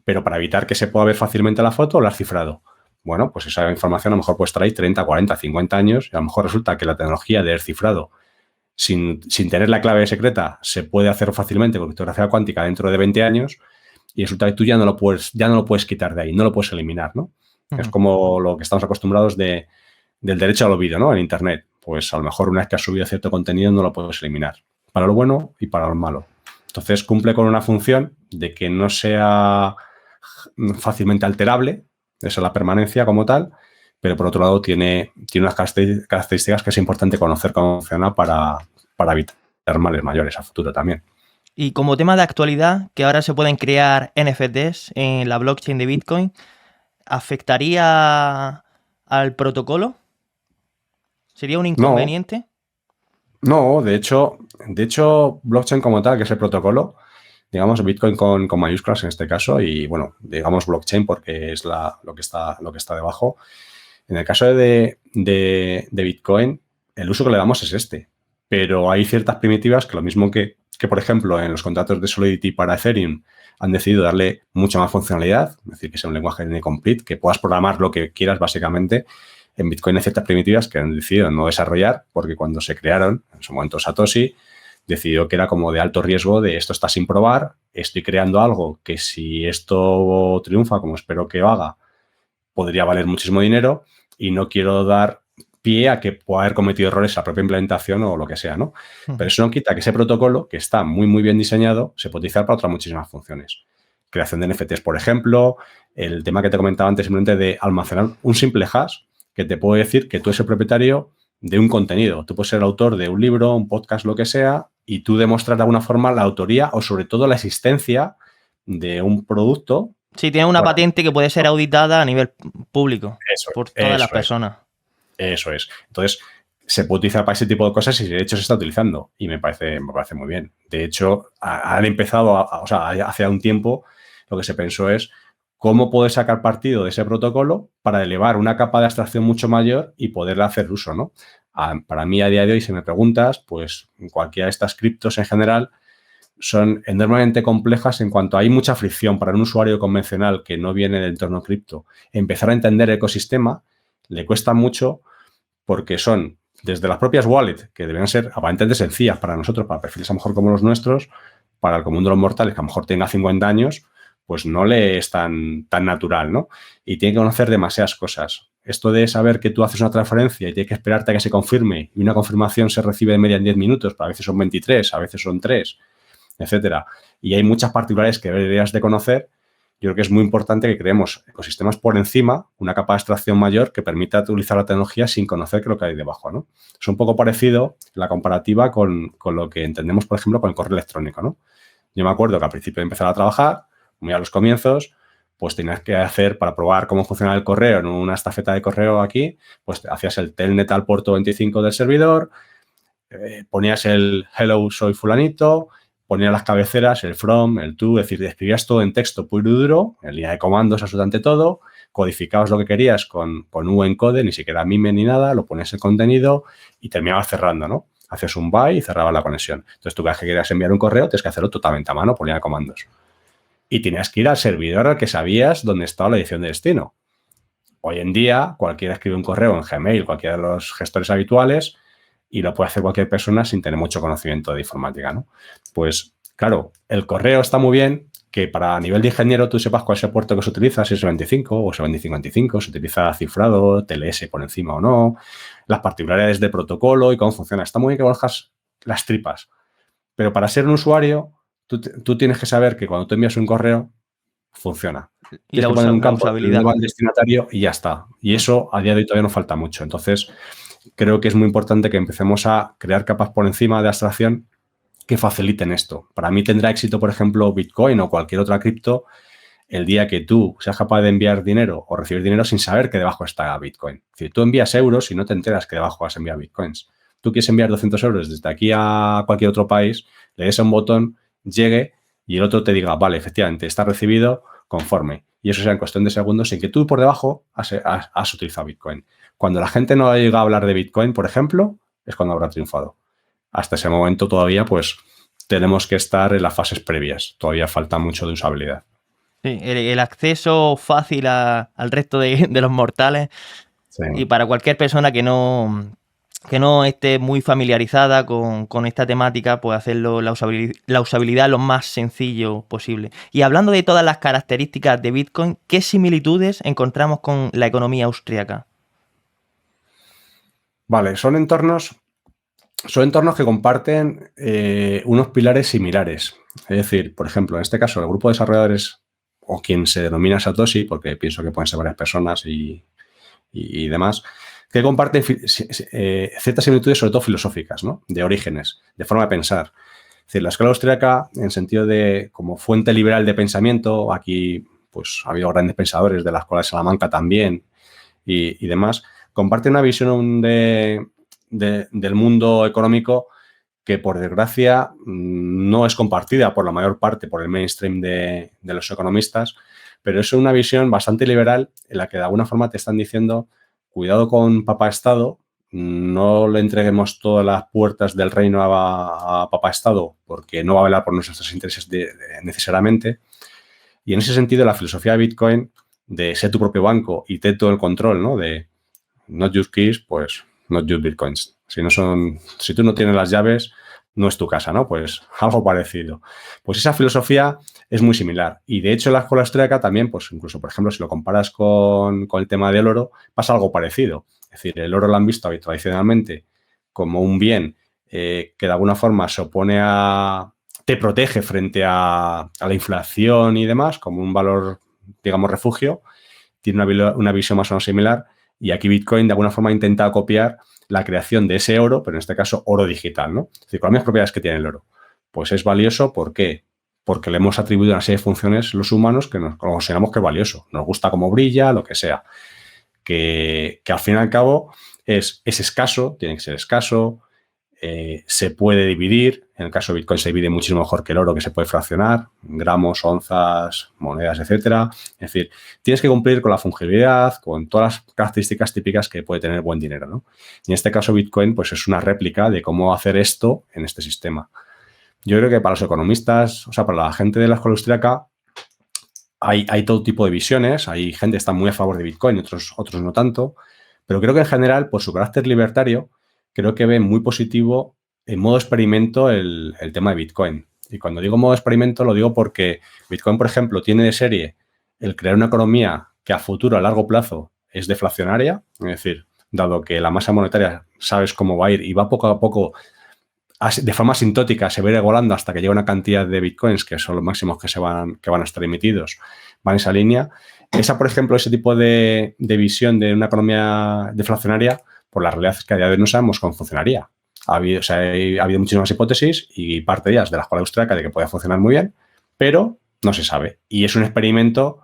Pero para evitar que se pueda ver fácilmente la foto, lo has cifrado. Bueno, pues esa información a lo mejor puede estar ahí 30, 40, 50 años y a lo mejor resulta que la tecnología de cifrado sin tener la clave secreta se puede hacer fácilmente con criptografía cuántica dentro de 20 años y resulta que tú ya no lo puedes quitar de ahí, no lo puedes eliminar, ¿no? Es como lo que estamos acostumbrados del derecho al olvido, ¿no? En Internet. Pues a lo mejor una vez que has subido cierto contenido no lo puedes eliminar. Para lo bueno y para lo malo. Entonces cumple con una función de que no sea fácilmente alterable, esa es la permanencia como tal, pero por otro lado tiene unas características que es importante conocer cómo funciona para evitar males mayores a futuro también. Y como tema de actualidad, que ahora se pueden crear NFTs en la blockchain de Bitcoin, ¿afectaría al protocolo? ¿Sería un inconveniente? No, de hecho, blockchain como tal, que es el protocolo, digamos Bitcoin con mayúsculas en este caso, y bueno, digamos blockchain porque es lo que está debajo. En el caso de Bitcoin, el uso que le damos es este, pero hay ciertas primitivas que lo mismo que por ejemplo, en los contratos de Solidity para Ethereum han decidido darle mucha más funcionalidad, es decir, que sea un lenguaje complete, que puedas programar lo que quieras básicamente. En Bitcoin hay ciertas primitivas que han decidido no desarrollar porque cuando se crearon, en su momento Satoshi decidió que era como de alto riesgo de esto está sin probar, estoy creando algo que si esto triunfa, como espero que haga, podría valer muchísimo dinero y no quiero dar pie a que pueda haber cometido errores a la propia implementación o lo que sea, ¿no? Pero eso no quita que ese protocolo, que está muy, muy bien diseñado, se puede utilizar para otras muchísimas funciones. Creación de NFTs, por ejemplo, el tema que te comentaba antes simplemente de almacenar un simple hash que te puede decir que tú eres el propietario de un contenido. Tú puedes ser el autor de un libro, un podcast, lo que sea, y tú demostrar de alguna forma la autoría o sobre todo la existencia de un producto. Sí, tiene una patente que puede ser auditada a nivel público por todas las personas. Eso es. Entonces, se puede utilizar para ese tipo de cosas y de hecho se está utilizando y me parece muy bien. De hecho, han empezado, o sea, hace un tiempo lo que se pensó es cómo poder sacar partido de ese protocolo para elevar una capa de abstracción mucho mayor y poderle hacer uso, ¿no? Para mí, a día de hoy, si me preguntas, pues cualquiera de estas criptos en general son enormemente complejas en cuanto hay mucha fricción para un usuario convencional que no viene del entorno cripto. Empezar a entender el ecosistema le cuesta mucho porque son desde las propias wallets, que deben ser aparentemente sencillas para nosotros, para perfiles a lo mejor como los nuestros, para el común de los mortales, que a lo mejor tenga 50 años, pues no le es tan natural, ¿no? Y tiene que conocer demasiadas cosas. Esto de saber que tú haces una transferencia y tienes que esperarte a que se confirme y una confirmación se recibe de media en 10 minutos, pero a veces son 23, a veces son 3, etcétera. Y hay muchas particularidades que deberías de conocer. Yo creo que es muy importante que creemos ecosistemas por encima, una capa de abstracción mayor que permita utilizar la tecnología sin conocer qué es lo que hay debajo, ¿no? Es un poco parecido la comparativa con lo que entendemos, por ejemplo, con el correo electrónico, ¿no? Yo me acuerdo que al principio de empezar a trabajar, muy a los comienzos, pues tenías que hacer, para probar cómo funciona el correo en una estafeta de correo aquí, pues hacías el telnet al puerto 25 del servidor, ponías el hello, soy fulanito, ponías las cabeceras, el from, el to, es decir, escribías todo en texto puro y duro, en línea de comandos absolutamente todo, codificabas lo que querías con U-encode, ni siquiera mime ni nada, lo ponías en contenido y terminabas cerrando, ¿no? Hacías un by y cerrabas la conexión. Entonces, tú cada vez que querías enviar un correo, tienes que hacerlo totalmente a mano por línea de comandos. Y tenías que ir al servidor al que sabías dónde estaba la dirección de destino. Hoy en día, cualquiera escribe un correo en Gmail, cualquiera de los gestores habituales, y lo puede hacer cualquier persona sin tener mucho conocimiento de informática, ¿no? Pues, claro, el correo está muy bien que para a nivel de ingeniero tú sepas cuál es el puerto que se utiliza, si es el 25 o es el 2055, se utiliza cifrado, TLS por encima o no, las particularidades de protocolo y cómo funciona. Está muy bien que conozcas las tripas, pero para ser un usuario, tú tienes que saber que cuando tú envías un correo, funciona. Y Tienes que poner un la campo de usabilidad. dónde va el destinatario y ya está. Y eso a día de hoy todavía nos falta mucho. Entonces, creo que es muy importante que empecemos a crear capas por encima de abstracción que faciliten esto. Para mí tendrá éxito, por ejemplo, Bitcoin o cualquier otra cripto el día que tú seas capaz de enviar dinero o recibir dinero sin saber que debajo está Bitcoin. Es decir, tú envías euros y no te enteras que debajo vas a enviar Bitcoins. Tú quieres enviar 200 euros desde aquí a cualquier otro país, le des a un botón, llegue y el otro te diga, vale, efectivamente, está recibido conforme. Y eso será en cuestión de segundos sin que tú por debajo has utilizado Bitcoin. Cuando la gente no llega a hablar de Bitcoin, por ejemplo, es cuando habrá triunfado. Hasta ese momento todavía, pues, tenemos que estar en las fases previas. Todavía falta mucho de usabilidad. Sí, el acceso fácil al resto de los mortales, sí. Y para cualquier persona que no esté muy familiarizada con esta temática, pues hacerlo la usabilidad lo más sencillo posible. Y hablando de todas las características de Bitcoin, ¿qué similitudes encontramos con la economía austríaca? Vale, son entornos que comparten unos pilares similares. Es decir, por ejemplo, en este caso, el grupo de desarrolladores o quien se denomina Satoshi, porque pienso que pueden ser varias personas y demás, que comparten ciertas similitudes, sobre todo filosóficas, ¿no? De orígenes, de forma de pensar. Es decir, la escuela austríaca, en sentido de como fuente liberal de pensamiento, aquí pues ha habido grandes pensadores de la Escuela de Salamanca también y demás, comparte una visión del mundo económico que, por desgracia, no es compartida por la mayor parte, por el mainstream de los economistas, pero es una visión bastante liberal en la que de alguna forma te están diciendo, cuidado con papá Estado, no le entreguemos todas las puertas del reino a papá Estado porque no va a velar por nuestros intereses necesariamente. Y en ese sentido, la filosofía de Bitcoin de ser tu propio banco y tener todo el control, ¿no? De not your keys, pues not your bitcoins. Si tú no tienes las llaves, no es tu casa, ¿no? Pues algo parecido. Pues esa filosofía es muy similar. Y de hecho, en la escuela austríaca también, pues incluso, por ejemplo, si lo comparas con el tema del oro, pasa algo parecido. Es decir, el oro lo han visto tradicionalmente como un bien que de alguna forma se opone te protege frente a la inflación y demás, como un valor, digamos, refugio. Tiene una visión más o menos similar. Y aquí Bitcoin, de alguna forma, ha intentado copiar la creación de ese oro, pero en este caso oro digital, ¿no? Es decir, con las mismas propiedades que tiene el oro. Pues es valioso, ¿por qué? Porque le hemos atribuido una serie de funciones los humanos que nos consideramos que es valioso. Nos gusta cómo brilla, lo que sea. Que al fin y al cabo es escaso, tiene que ser escaso, se puede dividir. En el caso de Bitcoin se divide muchísimo mejor que el oro, que se puede fraccionar, gramos, onzas, monedas, etcétera. Es decir, tienes que cumplir con la fungibilidad, con todas las características típicas que puede tener buen dinero, ¿no? Y en este caso Bitcoin pues es una réplica de cómo hacer esto en este sistema. Yo creo que para los economistas, o sea, para la gente de la escuela austríaca, hay todo tipo de visiones. Hay gente que está muy a favor de Bitcoin, otros no tanto. Pero creo que en general, por su carácter libertario, creo que ve muy positivo en modo experimento el tema de Bitcoin. Y cuando digo modo experimento, lo digo porque Bitcoin, por ejemplo, tiene de serie el crear una economía que a futuro, a largo plazo, es deflacionaria. Es decir, dado que la masa monetaria sabes cómo va a ir y va poco a poco, de forma asintótica, se va a ir volando hasta que llega una cantidad de Bitcoins, que son los máximos que van a estar emitidos, van en esa línea. Por ejemplo, ese tipo de visión de una economía deflacionaria, pues la realidad es que a día de hoy no sabemos cómo funcionaría. Ha habido muchísimas hipótesis y parte de ellas de la escuela austríaca de que podía funcionar muy bien, pero no se sabe. Y es un experimento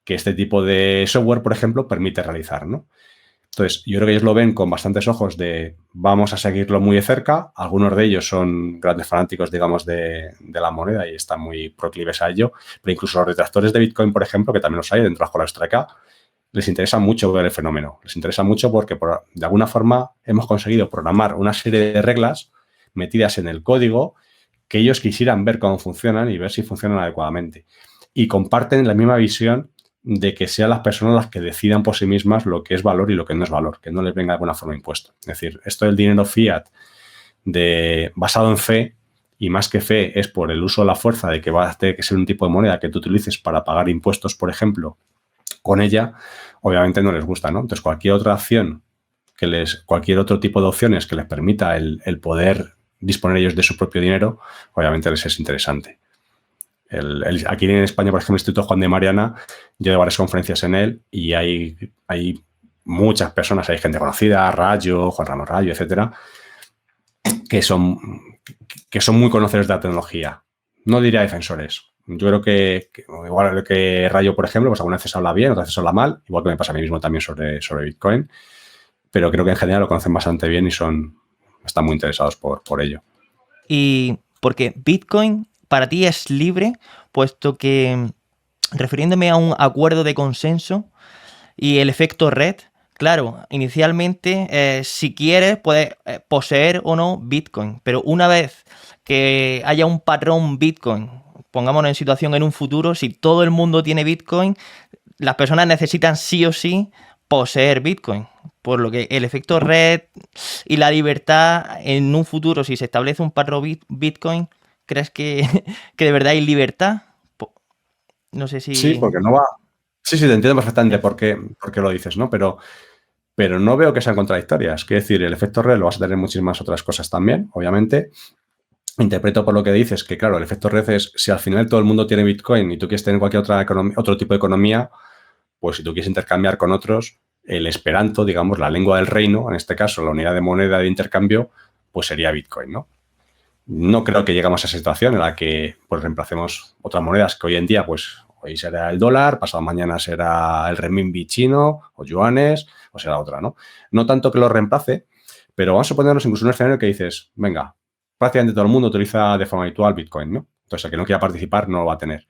que este tipo de software, por ejemplo, permite realizar, ¿no? Entonces, yo creo que ellos lo ven con bastantes ojos de vamos a seguirlo muy de cerca. Algunos de ellos son grandes fanáticos, digamos, de la moneda y están muy proclives a ello. Pero incluso los detractores de Bitcoin, por ejemplo, que también los hay dentro de la escuela austríaca, les interesa mucho ver el fenómeno. Les interesa mucho porque, de alguna forma, hemos conseguido programar una serie de reglas metidas en el código que ellos quisieran ver cómo funcionan y ver si funcionan adecuadamente. Y comparten la misma visión de que sean las personas las que decidan por sí mismas lo que es valor y lo que no es valor, que no les venga de alguna forma impuesto. Es decir, esto del dinero fiat basado en fe, y más que fe es por el uso de la fuerza de que va a tener que ser un tipo de moneda que tú utilices para pagar impuestos, por ejemplo, con ella, obviamente no les gusta, ¿no? Entonces, cualquier otra acción, cualquier otro tipo de opciones que les permita el poder disponer ellos de su propio dinero, obviamente les es interesante. Aquí en España, por ejemplo, el Instituto Juan de Mariana, yo doy varias conferencias en él y hay muchas personas, hay gente conocida, Rayo, Juan Ramón Rayo, etcétera, que son muy conocedores de la tecnología. No diría defensores. Yo creo que igual que Rayo, por ejemplo, pues algunas veces habla bien, otras veces habla mal, igual que me pasa a mí mismo también sobre Bitcoin, pero creo que en general lo conocen bastante bien y están muy interesados por ello. Y porque Bitcoin para ti es libre, puesto que, refiriéndome a un acuerdo de consenso y el efecto red, claro, inicialmente, si quieres, puedes poseer o no Bitcoin, pero una vez que haya un patrón Bitcoin, pongámonos en situación en un futuro, si todo el mundo tiene Bitcoin, las personas necesitan sí o sí poseer Bitcoin. Por lo que el efecto red y la libertad en un futuro, si se establece un patrón Bitcoin, ¿crees que de verdad hay libertad? No sé si... Sí, porque no va... Sí, te entiendo perfectamente por qué lo dices, ¿no? Pero no veo que sean contradictorias. Quiero decir, el efecto red lo vas a tener muchísimas otras cosas también, obviamente. Interpreto por lo que dices que, claro, el efecto red es si al final todo el mundo tiene Bitcoin y tú quieres tener cualquier otro tipo de economía, pues si tú quieres intercambiar con otros, el esperanto, digamos, la lengua del reino, en este caso la unidad de moneda de intercambio, pues sería Bitcoin, ¿no? No creo que lleguemos a esa situación en la que pues reemplacemos otras monedas que hoy en día, pues hoy será el dólar, pasado mañana será el renminbi chino o yuanes o será otra, ¿no? No tanto que lo reemplace, pero vamos a ponernos incluso en un escenario que dices, venga, prácticamente todo el mundo utiliza de forma habitual Bitcoin, ¿no? Entonces, el que no quiera participar no lo va a tener.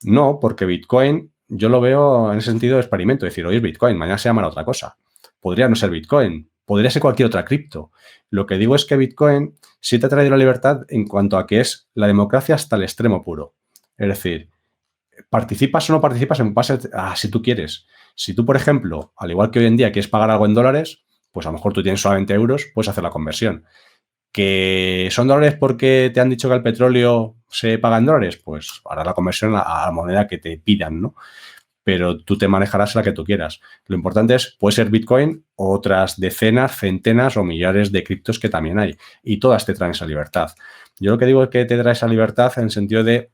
No, porque Bitcoin yo lo veo en ese sentido de experimento. Es decir, hoy es Bitcoin, mañana se llamará otra cosa. Podría no ser Bitcoin, podría ser cualquier otra cripto. Lo que digo es que Bitcoin sí te ha traído la libertad en cuanto a que es la democracia hasta el extremo puro. Es decir, participas o no participas en base a si tú quieres. Si tú, por ejemplo, al igual que hoy en día quieres pagar algo en dólares, pues a lo mejor tú tienes solamente euros, puedes hacer la conversión. ¿Que son dólares porque te han dicho que el petróleo se paga en dólares? Pues harás la conversión a la moneda que te pidan, ¿no? Pero tú te manejarás la que tú quieras. Lo importante es, puede ser Bitcoin o otras decenas, centenas o millares de criptos que también hay. Y todas te traen esa libertad. Yo lo que digo es que te trae esa libertad en el sentido de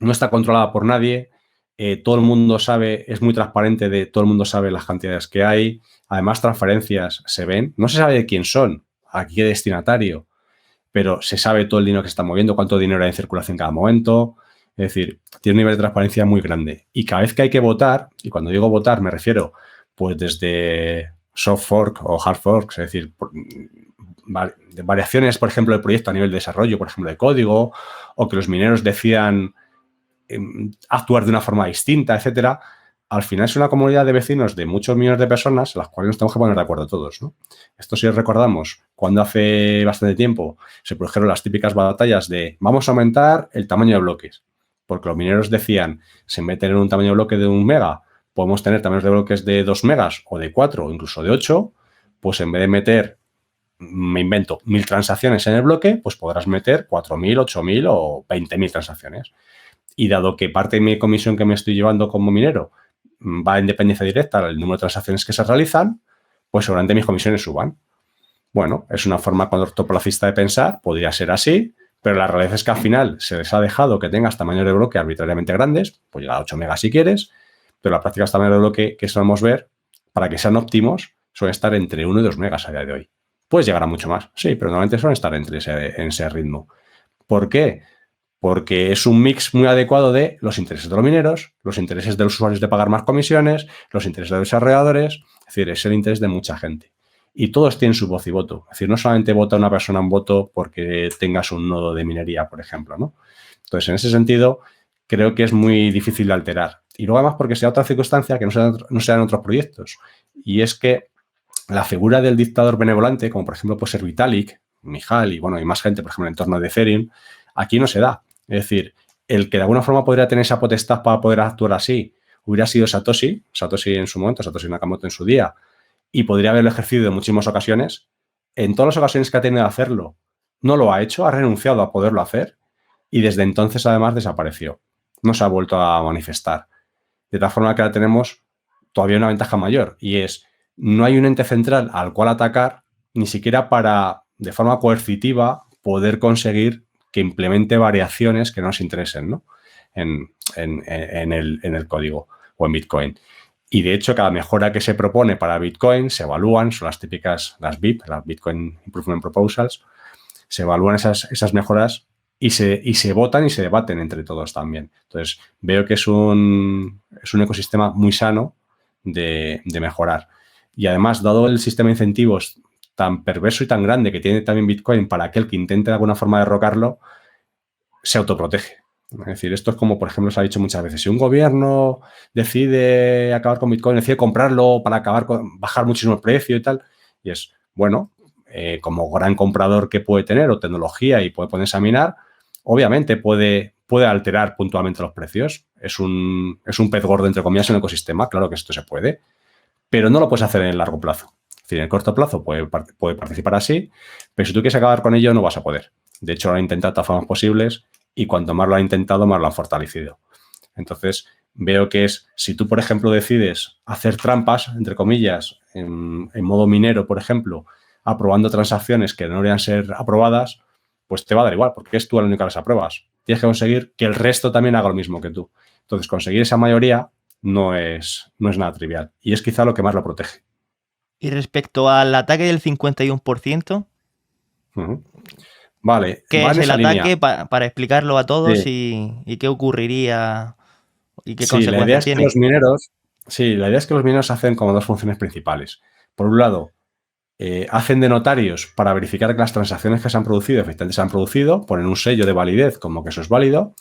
no está controlada por nadie, todo el mundo sabe, es muy transparente, todo el mundo sabe las cantidades que hay. Además, transferencias se ven. No se sabe de quién son, a qué destinatario, pero se sabe todo el dinero que se está moviendo, cuánto dinero hay en circulación en cada momento. Es decir, tiene un nivel de transparencia muy grande. Y cada vez que hay que votar, y cuando digo votar me refiero pues desde soft fork o hard fork, es decir, variaciones, por ejemplo, del proyecto a nivel de desarrollo, por ejemplo, de código, o que los mineros decidan actuar de una forma distinta, etcétera. Al final es una comunidad de vecinos de muchos millones de personas, las cuales nos tenemos que poner de acuerdo todos, ¿no? Esto, si recordamos, cuando hace bastante tiempo se produjeron las típicas batallas de vamos a aumentar el tamaño de bloques, porque los mineros decían, si en vez de tener un tamaño de bloque de 1 mega, podemos tener tamaños de bloques de 2 megas o de 4 o incluso de 8, pues en vez de meter, me invento, 1000 transacciones en el bloque, pues podrás meter 4000, 8000 o 20000 transacciones. Y dado que parte de mi comisión que me estoy llevando como minero va en dependencia directa del número de transacciones que se realizan, pues seguramente mis comisiones suban. Bueno, es una forma cortoplacista de pensar, podría ser así, pero la realidad es que al final se les ha dejado que tengas tamaños de bloque arbitrariamente grandes, pues llega a 8 megas si quieres, pero la práctica tamaños de bloque que solemos ver, para que sean óptimos, suelen estar entre 1 y 2 megas a día de hoy. Puedes llegar a mucho más, sí, pero normalmente suelen estar en ese ritmo. ¿Por qué? Porque es un mix muy adecuado de los intereses de los mineros, los intereses de los usuarios de pagar más comisiones, los intereses de los desarrolladores, es decir, es el interés de mucha gente. Y todos tienen su voz y voto. Es decir, no solamente vota una persona un voto porque tengas un nodo de minería, por ejemplo, ¿no? Entonces, en ese sentido, creo que es muy difícil de alterar. Y luego, además, porque sea otra circunstancia que no sea en otros proyectos. Y es que la figura del dictador benevolente, como por ejemplo puede ser Vitalik, Mihaly y bueno, hay más gente, por ejemplo, en el entorno de Ethereum, aquí no se da. Es decir, el que de alguna forma podría tener esa potestad para poder actuar así hubiera sido Satoshi en su momento, Satoshi Nakamoto en su día, y podría haberlo ejercido en muchísimas ocasiones. En todas las ocasiones que ha tenido de hacerlo, no lo ha hecho, ha renunciado a poderlo hacer y desde entonces además desapareció. No se ha vuelto a manifestar. De tal forma que ahora tenemos todavía una ventaja mayor y es no hay un ente central al cual atacar ni siquiera para, de forma coercitiva, poder conseguir que implemente variaciones que nos interesen, ¿no? en el código o en Bitcoin. Y de hecho, cada mejora que se propone para Bitcoin se evalúan, son las típicas, las BIP, las Bitcoin Improvement Proposals, se evalúan esas mejoras y se votan y se debaten entre todos también. Entonces, veo que es un ecosistema muy sano de mejorar. Y además, dado el sistema de incentivos tan perverso y tan grande que tiene también Bitcoin para aquel que intente de alguna forma derrocarlo, se autoprotege. Es decir, esto es como, por ejemplo, se ha dicho muchas veces, si un gobierno decide acabar con Bitcoin, decide comprarlo para bajar muchísimo el precio y tal, y es, bueno, como gran comprador que puede tener o tecnología y puede ponerse a minar, obviamente puede alterar puntualmente los precios. Es un pez gordo, entre comillas, en el ecosistema, claro que esto se puede, pero no lo puedes hacer en el largo plazo. Es decir, en el corto plazo puede participar así, pero si tú quieres acabar con ello no vas a poder. De hecho, lo han intentado de todas formas posibles y cuanto más lo han intentado, más lo han fortalecido. Entonces, veo que si tú, por ejemplo, decides hacer trampas, entre comillas, en modo minero, por ejemplo, aprobando transacciones que no deberían ser aprobadas, pues te va a dar igual, porque es tú el único que las apruebas. Tienes que conseguir que el resto también haga lo mismo que tú. Entonces, conseguir esa mayoría no es nada trivial y es quizá lo que más lo protege. Y respecto al ataque del 51%, vale, ¿qué es el ataque para explicarlo a todos sí. y qué ocurriría y qué sí, consecuencias tiene? La idea es que los mineros hacen como dos funciones principales. Por un lado, hacen de notarios para verificar que las transacciones que se han producido efectivamente se han producido, ponen un sello de validez como que eso es válido.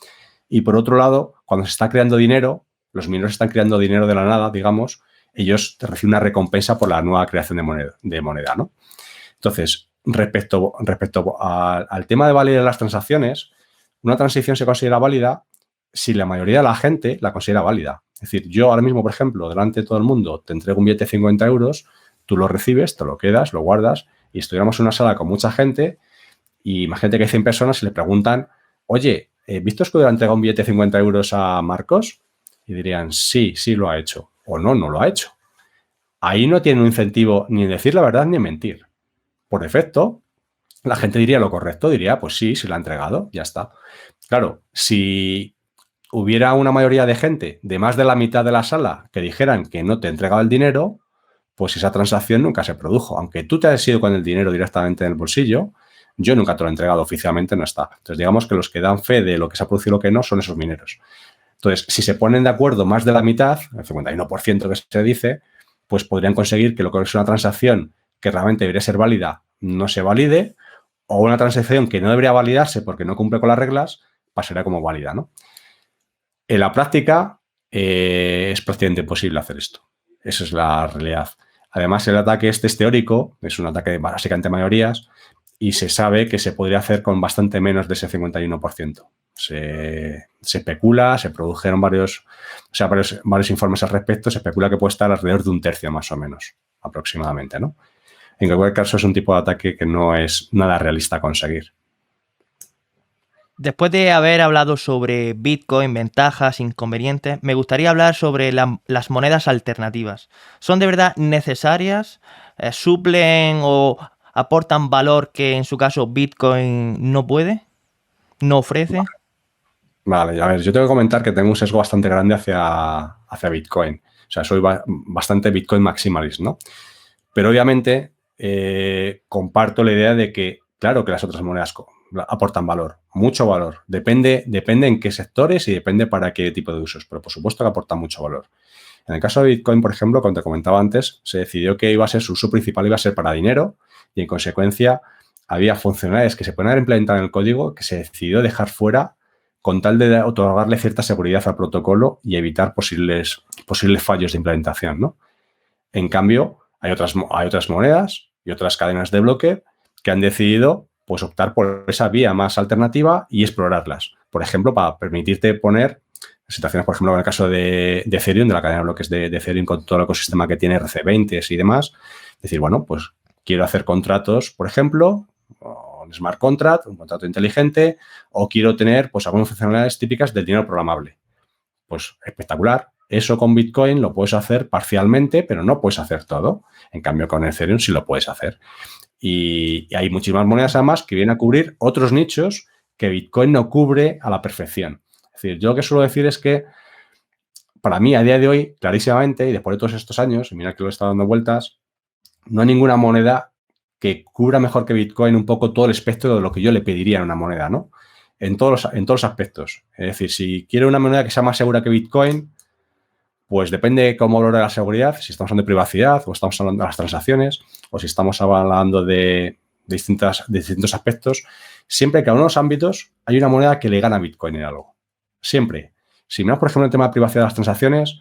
Y por otro lado, cuando se está creando dinero, los mineros están creando dinero de la nada, digamos, ellos reciben una recompensa por la nueva creación de moneda, ¿no? Entonces, respecto al tema de validar las transacciones, una transición se considera válida si la mayoría de la gente la considera válida. Es decir, yo ahora mismo, por ejemplo, delante de todo el mundo, te entrego un billete de 50 euros, tú lo recibes, te lo quedas, lo guardas y estuviéramos en una sala con mucha gente y imagínate que hay 100 personas y le preguntan, oye, ¿visto que le ha entregado un billete de 50 euros a Marcos? Y dirían, sí lo ha hecho. O no lo ha hecho. Ahí no tiene un incentivo ni en decir la verdad ni en mentir. Por defecto, la gente diría lo correcto, diría, pues sí lo ha entregado, ya está. Claro, si hubiera una mayoría de gente, de más de la mitad de la sala, que dijeran que no te ha entregado el dinero, pues esa transacción nunca se produjo. Aunque tú te hayas ido con el dinero directamente en el bolsillo, yo nunca te lo he entregado oficialmente, no está. Entonces, digamos que los que dan fe de lo que se ha producido y lo que no son esos mineros. Entonces, si se ponen de acuerdo más de la mitad, el 51% que se dice, pues podrían conseguir que lo que es una transacción que realmente debería ser válida no se valide, o una transacción que no debería validarse porque no cumple con las reglas pasaría como válida, ¿no? En la práctica es prácticamente imposible hacer esto. Esa es la realidad. Además, el ataque este es teórico, es un ataque básicamente a mayorías, y se sabe que se podría hacer con bastante menos de ese 51%. Se especula, se produjeron varios informes al respecto, se especula que puede estar alrededor de un tercio más o menos, aproximadamente, ¿no? En cualquier caso, es un tipo de ataque que no es nada realista conseguir. Después de haber hablado sobre Bitcoin, ventajas, inconvenientes, me gustaría hablar sobre las monedas alternativas. ¿Son de verdad necesarias? ¿Suplen o aportan valor que en su caso Bitcoin no puede? ¿No ofrece? Vale, a ver, yo tengo que comentar que tengo un sesgo bastante grande hacia Bitcoin. O sea, soy bastante Bitcoin maximalist, ¿no? Pero obviamente comparto la idea de que, claro que las otras monedas aportan valor, mucho valor. Depende en qué sectores y depende para qué tipo de usos, pero por supuesto que aportan mucho valor. En el caso de Bitcoin, por ejemplo, como te comentaba antes, se decidió que iba a ser su uso principal, iba a ser para dinero y en consecuencia había funcionalidades que se pueden haber implementado en el código que se decidió dejar fuera con tal de otorgarle cierta seguridad al protocolo y evitar posibles fallos de implementación, ¿no? En cambio, hay otras monedas y otras cadenas de bloque que han decidido pues, optar por esa vía más alternativa y explorarlas. Por ejemplo, para permitirte poner situaciones, por ejemplo, en el caso de Ethereum, de la cadena de bloques de Ethereum con todo el ecosistema que tiene RC20 y demás, decir, bueno, pues quiero hacer contratos, por ejemplo, un smart contract, un contrato inteligente, o quiero tener pues algunas funcionalidades típicas del dinero programable. Pues espectacular. Eso con Bitcoin lo puedes hacer parcialmente, pero no puedes hacer todo. En cambio, con Ethereum sí lo puedes hacer. Y hay muchísimas monedas además que vienen a cubrir otros nichos que Bitcoin no cubre a la perfección. Es decir, yo lo que suelo decir es que para mí, a día de hoy, clarísimamente, y después de todos estos años, y mira que lo he estado dando vueltas, no hay ninguna moneda que cubra mejor que Bitcoin un poco todo el espectro de lo que yo le pediría a una moneda, ¿no? En todos los aspectos. Es decir, si quiero una moneda que sea más segura que Bitcoin, pues depende de cómo valore la seguridad, si estamos hablando de privacidad o estamos hablando de las transacciones o si estamos hablando de distintos aspectos. Siempre que en unos ámbitos hay una moneda que le gana a Bitcoin en algo. Siempre. Si miramos, por ejemplo, el tema de privacidad de las transacciones,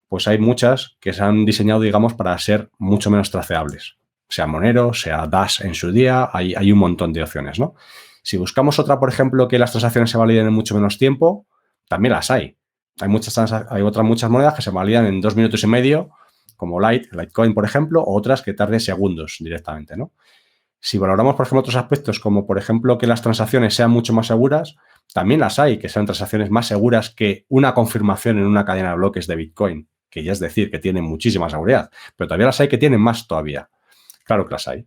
pues hay muchas que se han diseñado, digamos, para ser mucho menos traceables. Sea Monero, sea Dash en su día, hay un montón de opciones, ¿no? Si buscamos otra, por ejemplo, que las transacciones se validen en mucho menos tiempo, también las hay. Hay otras muchas monedas que se validan en 2 minutos y medio, como Litecoin, por ejemplo, o otras que tarden segundos directamente, ¿no? Si valoramos, por ejemplo, otros aspectos, como por ejemplo que las transacciones sean mucho más seguras, también las hay, que sean transacciones más seguras que una confirmación en una cadena de bloques de Bitcoin, que ya es decir que tienen muchísima seguridad, pero todavía las hay que tienen más todavía. Claro que las hay.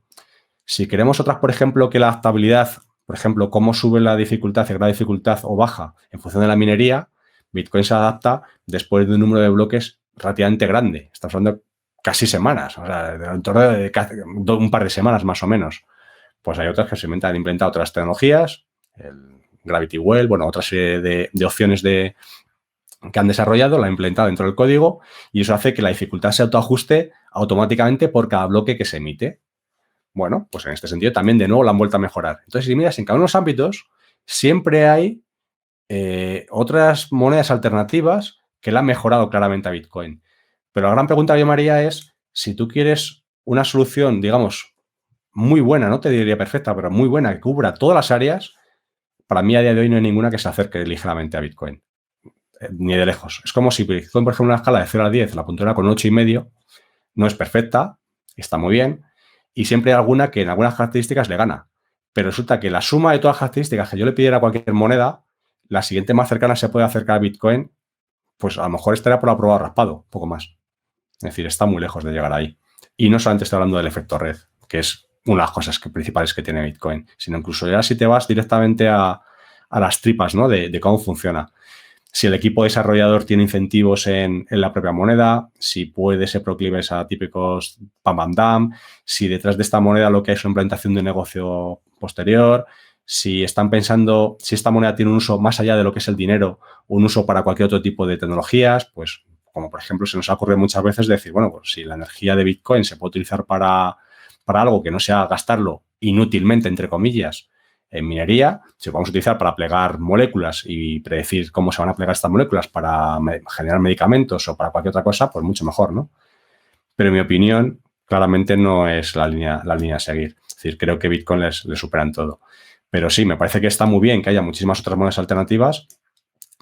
Si queremos otras, por ejemplo, que la adaptabilidad, por ejemplo, cómo sube la dificultad, el grado de dificultad o baja en función de la minería, Bitcoin se adapta después de un número de bloques relativamente grande. Estamos hablando de casi semanas, o sea, en torno de un par de semanas más o menos. Pues hay otras que se han implementado otras tecnologías, el Gravity Well, bueno, otra serie de opciones que han desarrollado, la han implementado dentro del código y eso hace que la dificultad se autoajuste automáticamente por cada bloque que se emite. Bueno, pues en este sentido también de nuevo la han vuelto a mejorar. Entonces, si miras en cada uno de los ámbitos, siempre hay otras monedas alternativas que la han mejorado claramente a Bitcoin. Pero la gran pregunta que yo me haría es, si tú quieres una solución, digamos, muy buena, no te diría perfecta, pero muy buena, que cubra todas las áreas, para mí a día de hoy no hay ninguna que se acerque ligeramente a Bitcoin. Ni de lejos. Es como si Bitcoin, por ejemplo, una escala de 0 a 10, la puntuara con 8,5, no es perfecta, está muy bien, y siempre hay alguna que en algunas características le gana. Pero resulta que la suma de todas las características que yo le pidiera a cualquier moneda, la siguiente más cercana se puede acercar a Bitcoin, pues a lo mejor estaría por aprobado raspado, poco más. Es decir, está muy lejos de llegar ahí. Y no solamente estoy hablando del efecto red, que es una de las cosas principales que tiene Bitcoin, sino incluso ya si te vas directamente a las tripas, ¿no? de cómo funciona. Si el equipo desarrollador tiene incentivos en la propia moneda, si puede ser proclives a típicos pam pam dam, si detrás de esta moneda lo que hay es una implantación de un negocio posterior, si están pensando, si esta moneda tiene un uso más allá de lo que es el dinero, un uso para cualquier otro tipo de tecnologías, pues como por ejemplo se nos ha ocurrido muchas veces decir, bueno, pues si la energía de Bitcoin se puede utilizar para algo que no sea gastarlo inútilmente, entre comillas, en minería, si lo vamos a utilizar para plegar moléculas y predecir cómo se van a plegar estas moléculas para generar medicamentos o para cualquier otra cosa, pues mucho mejor, ¿no? Pero en mi opinión, claramente no es la línea a seguir. Es decir, creo que Bitcoin le supera en todo. Pero sí, me parece que está muy bien que haya muchísimas otras monedas alternativas,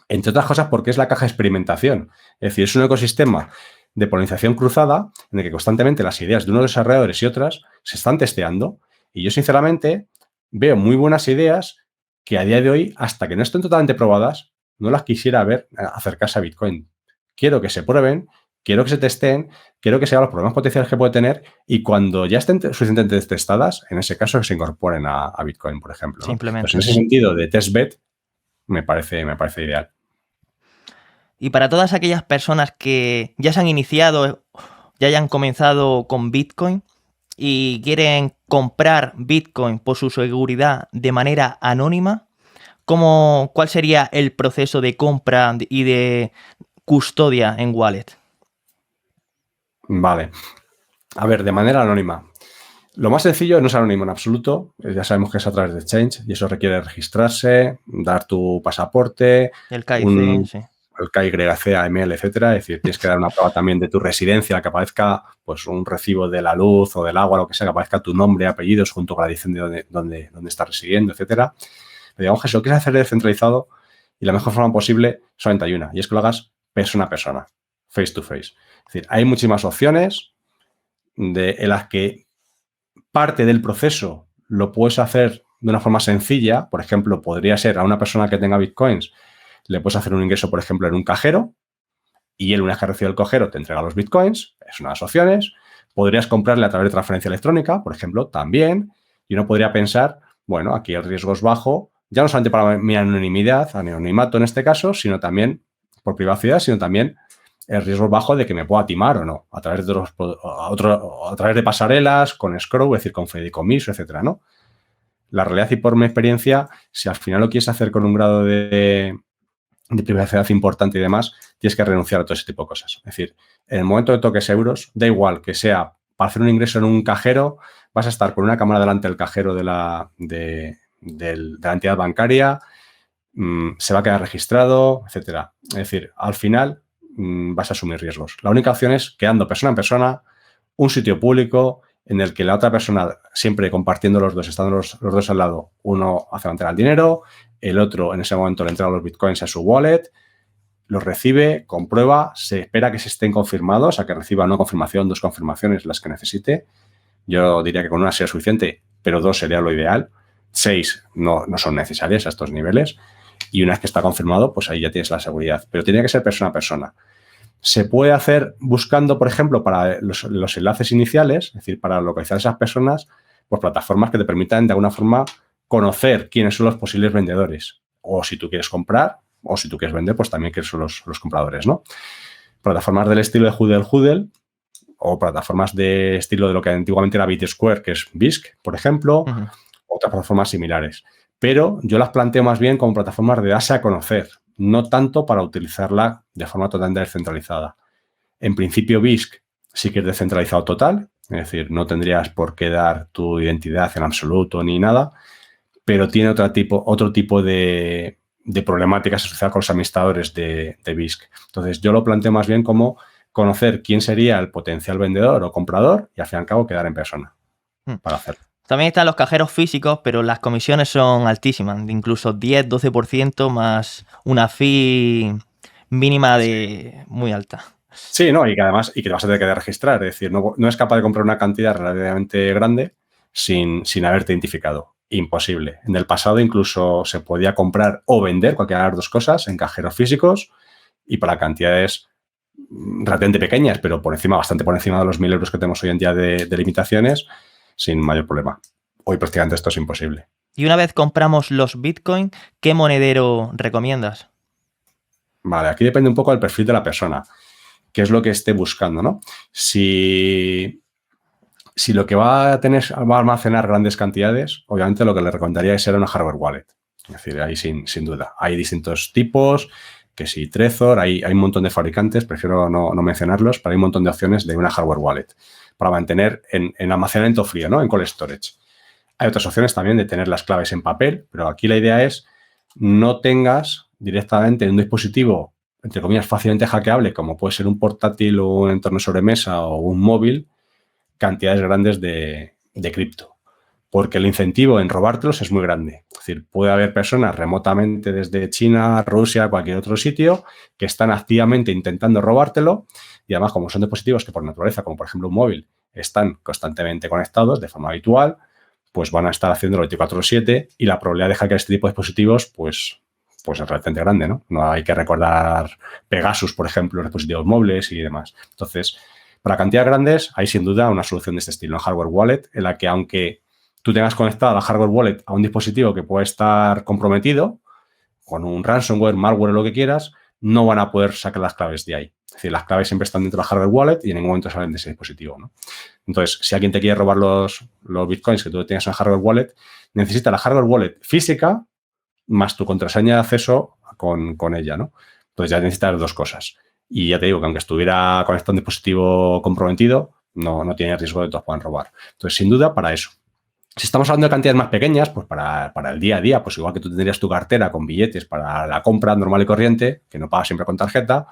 entre otras cosas porque es la caja de experimentación. Es decir, es un ecosistema de polinización cruzada en el que constantemente las ideas de unos desarrolladores y otras se están testeando. Y yo, sinceramente, veo muy buenas ideas que a día de hoy, hasta que no estén totalmente probadas, no las quisiera ver acercarse a Bitcoin. Quiero que se prueben, quiero que se testeen, quiero que se vean los problemas potenciales que puede tener y cuando ya estén suficientemente testadas, en ese caso que se incorporen a Bitcoin, por ejemplo, ¿no? Simplemente. Entonces, en ese sentido de testbed, me parece ideal. Y para todas aquellas personas que ya se han iniciado, ya hayan comenzado con Bitcoin y quieren comprar Bitcoin por su seguridad de manera anónima, ¿cuál sería el proceso de compra y de custodia en wallet? Vale. A ver, de manera anónima. Lo más sencillo no es anónimo en absoluto. Ya sabemos que es a través de Exchange y eso requiere registrarse, dar tu pasaporte, El KYC, sí. El KYC, AML, etcétera. Es decir, tienes que dar una prueba también de tu residencia, que aparezca pues un recibo de la luz o del agua, lo que sea, que aparezca tu nombre, apellidos, junto con la dirección de dónde estás residiendo, etcétera. Pero digamos que si lo quieres hacer descentralizado y la mejor forma posible, solamente hay una, y es que lo hagas persona a persona, face to face. Es decir, hay muchísimas opciones en las que parte del proceso lo puedes hacer de una forma sencilla. Por ejemplo, podría ser a una persona que tenga bitcoins, le puedes hacer un ingreso, por ejemplo, en un cajero y él, una vez que recibe el cajero, te entrega los bitcoins. Es una de las opciones. Podrías comprarle a través de transferencia electrónica, por ejemplo, también. Y uno podría pensar, bueno, aquí el riesgo es bajo, ya no solamente para mi anonimato en este caso, sino también por privacidad, sino también el riesgo bajo de que me pueda timar o no, a través de pasarelas, con escrow, es decir, con fideicomiso, etcétera, ¿no? La realidad y por mi experiencia, si al final lo quieres hacer con un grado de privacidad importante y demás, tienes que renunciar a todo ese tipo de cosas. Es decir, en el momento de toques euros, da igual que sea para hacer un ingreso en un cajero, vas a estar con una cámara delante del cajero de la entidad bancaria, se va a quedar registrado, etcétera. Es decir, al final vas a asumir riesgos. La única opción es quedando persona en persona, un sitio público en el que la otra persona, siempre compartiendo los dos, estando los dos al lado, uno hace la entrega del dinero, el otro en ese momento le entrega los bitcoins a su wallet, los recibe, comprueba, se espera que se estén confirmados, a que reciba una confirmación, 2 confirmaciones, las que necesite. Yo diría que con una sea suficiente, pero 2 sería lo ideal. 6 no son necesarias a estos niveles. Y una vez que está confirmado, pues ahí ya tienes la seguridad. Pero tiene que ser persona a persona. Se puede hacer buscando, por ejemplo, para los enlaces iniciales, es decir, para localizar a esas personas, pues plataformas que te permitan de alguna forma conocer quiénes son los posibles vendedores. O si tú quieres comprar, o si tú quieres vender, pues también quiénes son los compradores, ¿no? Plataformas del estilo de Hodel, o plataformas de estilo de lo que antiguamente era BitSquare, que es Bisq, por ejemplo, otras plataformas similares. Pero yo las planteo más bien como plataformas de darse a conocer, no tanto para utilizarla de forma totalmente descentralizada. En principio, Bisq sí que es descentralizado total, es decir, no tendrías por qué dar tu identidad en absoluto ni nada, pero tiene otro tipo de problemáticas asociadas con los administradores de Bisq. Entonces, yo lo planteo más bien como conocer quién sería el potencial vendedor o comprador y, al fin y al cabo, quedar en persona para hacerlo. También están los cajeros físicos, pero las comisiones son altísimas, de incluso 10-12% más una fee mínima muy alta. Sí, ¿no? Y que además te vas a tener que registrar. Es decir, no es capaz de comprar una cantidad relativamente grande sin haberte identificado. Imposible. En el pasado incluso se podía comprar o vender cualquiera de las dos cosas en cajeros físicos y para cantidades relativamente pequeñas, pero bastante por encima de los 1.000 euros que tenemos hoy en día de limitaciones, sin mayor problema. Hoy prácticamente esto es imposible. Y una vez compramos los Bitcoin, ¿qué monedero recomiendas? Vale, aquí depende un poco del perfil de la persona, qué es lo que esté buscando, ¿no? Si lo que va a almacenar grandes cantidades, obviamente lo que le recomendaría es ser una hardware wallet. Es decir, ahí sin duda. Hay distintos tipos, que si Trezor, hay un montón de fabricantes, prefiero no mencionarlos, pero hay un montón de opciones de una hardware wallet para mantener en almacenamiento frío, ¿no? En cold storage. Hay otras opciones también de tener las claves en papel, pero aquí la idea es no tengas directamente en un dispositivo, entre comillas, fácilmente hackeable, como puede ser un portátil o un entorno sobremesa o un móvil, cantidades grandes de cripto. Porque el incentivo en robártelos es muy grande. Es decir, puede haber personas remotamente desde China, Rusia, cualquier otro sitio, que están activamente intentando robártelo y además, como son dispositivos que por naturaleza, como por ejemplo un móvil, están constantemente conectados de forma habitual, pues van a estar haciéndolo 24/7 y la probabilidad de hackear este tipo de dispositivos, pues es relativamente grande, ¿no? No hay que recordar Pegasus, por ejemplo, dispositivos móviles y demás. Entonces, para cantidades grandes hay sin duda una solución de este estilo, una hardware wallet, en la que aunque tú tengas conectada la hardware wallet a un dispositivo que puede estar comprometido, con un ransomware, malware o lo que quieras, no van a poder sacar las claves de ahí. Es decir, las claves siempre están dentro de la hardware wallet y en ningún momento salen de ese dispositivo, ¿no? Entonces, si alguien te quiere robar los bitcoins que tú tengas en la hardware wallet, necesita la hardware wallet física más tu contraseña de acceso con ella, ¿no? Entonces ya necesitas dos cosas. Y ya te digo que aunque estuviera conectado a un dispositivo comprometido, no tiene riesgo de que te los puedan robar. Entonces, sin duda, para eso. Si estamos hablando de cantidades más pequeñas, pues para el día a día, pues igual que tú tendrías tu cartera con billetes para la compra normal y corriente, que no pagas siempre con tarjeta,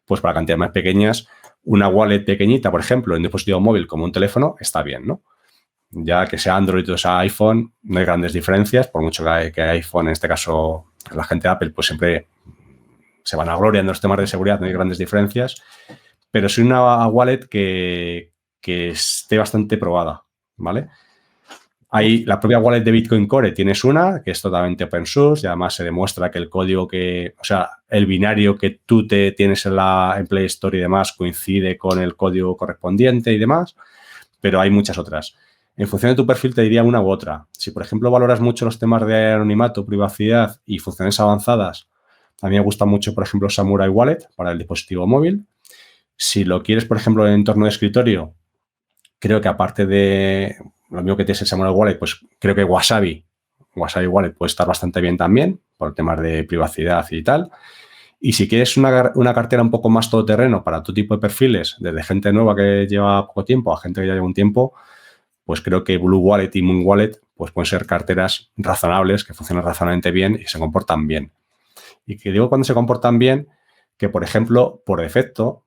pues para cantidades más pequeñas, una wallet pequeñita, por ejemplo, en un dispositivo móvil como un teléfono, está bien, ¿no? Ya que sea Android o sea iPhone, no hay grandes diferencias, por mucho que iPhone, en este caso, la gente de Apple, pues siempre se van a gloria en los temas de seguridad, no hay grandes diferencias, pero sí una wallet que esté bastante probada, ¿vale? Ahí, la propia wallet de Bitcoin Core tienes una que es totalmente open source y además se demuestra que el código el binario que tú tienes en Play Store y demás coincide con el código correspondiente y demás, pero hay muchas otras. En función de tu perfil te diría una u otra. Si, por ejemplo, valoras mucho los temas de anonimato, privacidad y funciones avanzadas, a mí me gusta mucho, por ejemplo, Samurai Wallet para el dispositivo móvil. Si lo quieres, por ejemplo, en entorno de escritorio, creo que aparte de lo mismo que tienes el Samurai Wallet, pues creo que Wasabi Wallet puede estar bastante bien también por temas de privacidad y tal. Y si quieres una cartera un poco más todoterreno para tu tipo de perfiles, desde gente nueva que lleva poco tiempo a gente que ya lleva un tiempo, pues creo que Blue Wallet y Moon Wallet pues pueden ser carteras razonables, que funcionan razonablemente bien y se comportan bien. Y que digo cuando se comportan bien, que por ejemplo, por defecto,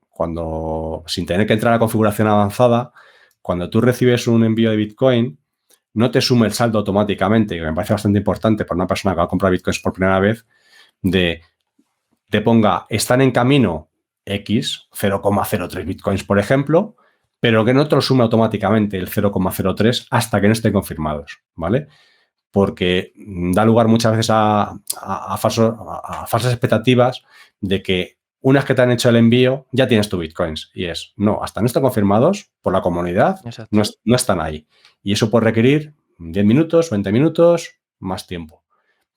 sin tener que entrar a la configuración avanzada, cuando tú recibes un envío de Bitcoin, no te sume el saldo automáticamente, que me parece bastante importante para una persona que va a comprar Bitcoins por primera vez, te ponga, están en camino X, 0,03 Bitcoins, por ejemplo, pero que no te lo sume automáticamente el 0,03 hasta que no estén confirmados, ¿vale? Porque da lugar muchas veces a falsas expectativas de que una vez que te han hecho el envío, ya tienes tu Bitcoins. Y no, hasta no están confirmados por la comunidad, no están ahí. Y eso puede requerir 10 minutos, 20 minutos, más tiempo.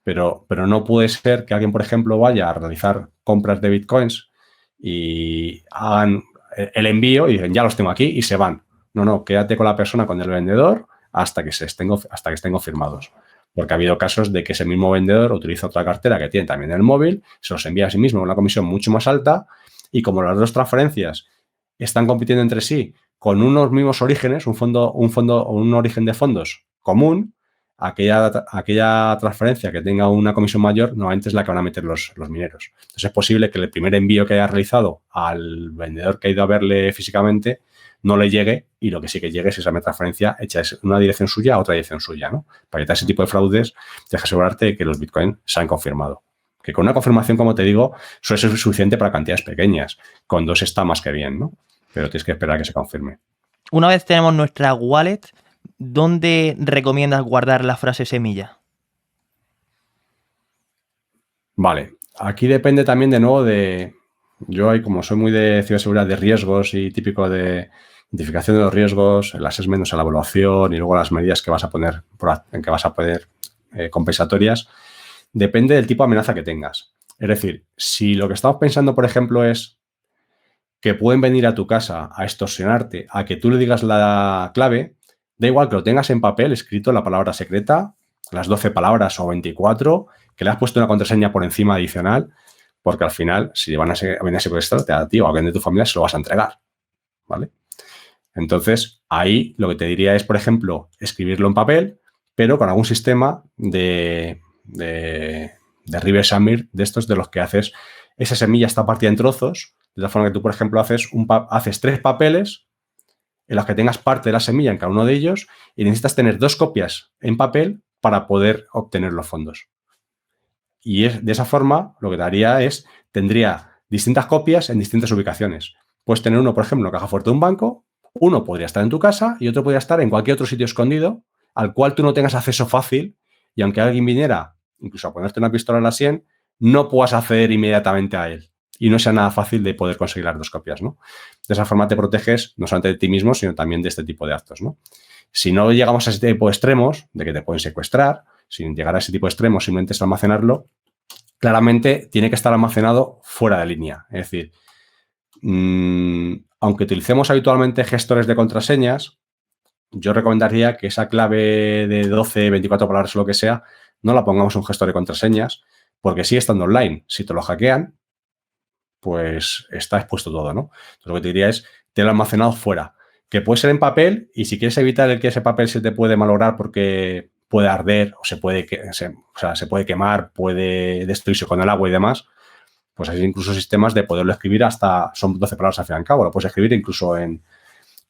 Pero no puede ser que alguien, por ejemplo, vaya a realizar compras de Bitcoins y hagan el envío y dicen, ya los tengo aquí y se van. No, quédate con la persona, con el vendedor, hasta que estén confirmados. Porque ha habido casos de que ese mismo vendedor utiliza otra cartera que tiene también en el móvil, se los envía a sí mismo con una comisión mucho más alta y como las dos transferencias están compitiendo entre sí con unos mismos orígenes, un origen de fondos común, aquella transferencia que tenga una comisión mayor normalmente es la que van a meter los mineros. Entonces es posible que el primer envío que haya realizado al vendedor que ha ido a verle físicamente no le llegue y lo que sí que llegue es esa transferencia hecha en una dirección suya a otra dirección suya, ¿no? Para evitar ese tipo de fraudes, tienes que asegurarte de que los bitcoins se han confirmado. Que con una confirmación, como te digo, suele ser suficiente para cantidades pequeñas. Con dos está más que bien, ¿no? Pero tienes que esperar a que se confirme. Una vez tenemos nuestra wallet, ¿dónde recomiendas guardar la frase semilla? Vale, aquí depende también de nuevo yo ahí como soy muy de ciberseguridad de riesgos y típico de identificación de los riesgos, el assessment, o sea, la evaluación y luego las medidas que vas a poner compensatorias, depende del tipo de amenaza que tengas. Es decir, si lo que estamos pensando, por ejemplo, es que pueden venir a tu casa a extorsionarte, a que tú le digas la clave, da igual que lo tengas en papel, escrito la palabra secreta, las 12 palabras o 24, que le has puesto una contraseña por encima adicional, porque al final, si vienen a secuestrarte a ti o a alguien de tu familia, se lo vas a entregar, ¿vale? Entonces, ahí lo que te diría es, por ejemplo, escribirlo en papel, pero con algún sistema de reverse engineering de estos de los que haces, esa semilla está partida en trozos, de la forma que tú, por ejemplo, haces 3 papeles en los que tengas parte de la semilla en cada uno de ellos y necesitas tener 2 copias en papel para poder obtener los fondos. Y de esa forma, lo que te haría tendría distintas copias en distintas ubicaciones. Puedes tener uno, por ejemplo, en la caja fuerte de un banco, uno podría estar en tu casa y otro podría estar en cualquier otro sitio escondido al cual tú no tengas acceso fácil y aunque alguien viniera incluso a ponerte una pistola en la sien, no puedas acceder inmediatamente a él y no sea nada fácil de poder conseguir las 2 copias, ¿no? De esa forma te proteges no solamente de ti mismo, sino también de este tipo de actos, ¿no? Si no llegamos a ese tipo de extremos, de que te pueden secuestrar, sin llegar a ese tipo de extremos, simplemente es almacenarlo, claramente tiene que estar almacenado fuera de línea. Es decir, aunque utilicemos habitualmente gestores de contraseñas, yo recomendaría que esa clave de 12, 24 palabras o lo que sea, no la pongamos en un gestor de contraseñas, porque sigue estando online. Si te lo hackean, pues está expuesto todo, ¿no? Entonces, lo que te diría es tenerlo almacenado fuera, que puede ser en papel y si quieres evitar el que ese papel se te puede malograr porque puede arder o se puede quemar, puede destruirse con el agua y demás, pues hay incluso sistemas de poderlo escribir son 12 palabras al fin y al cabo, lo puedes escribir incluso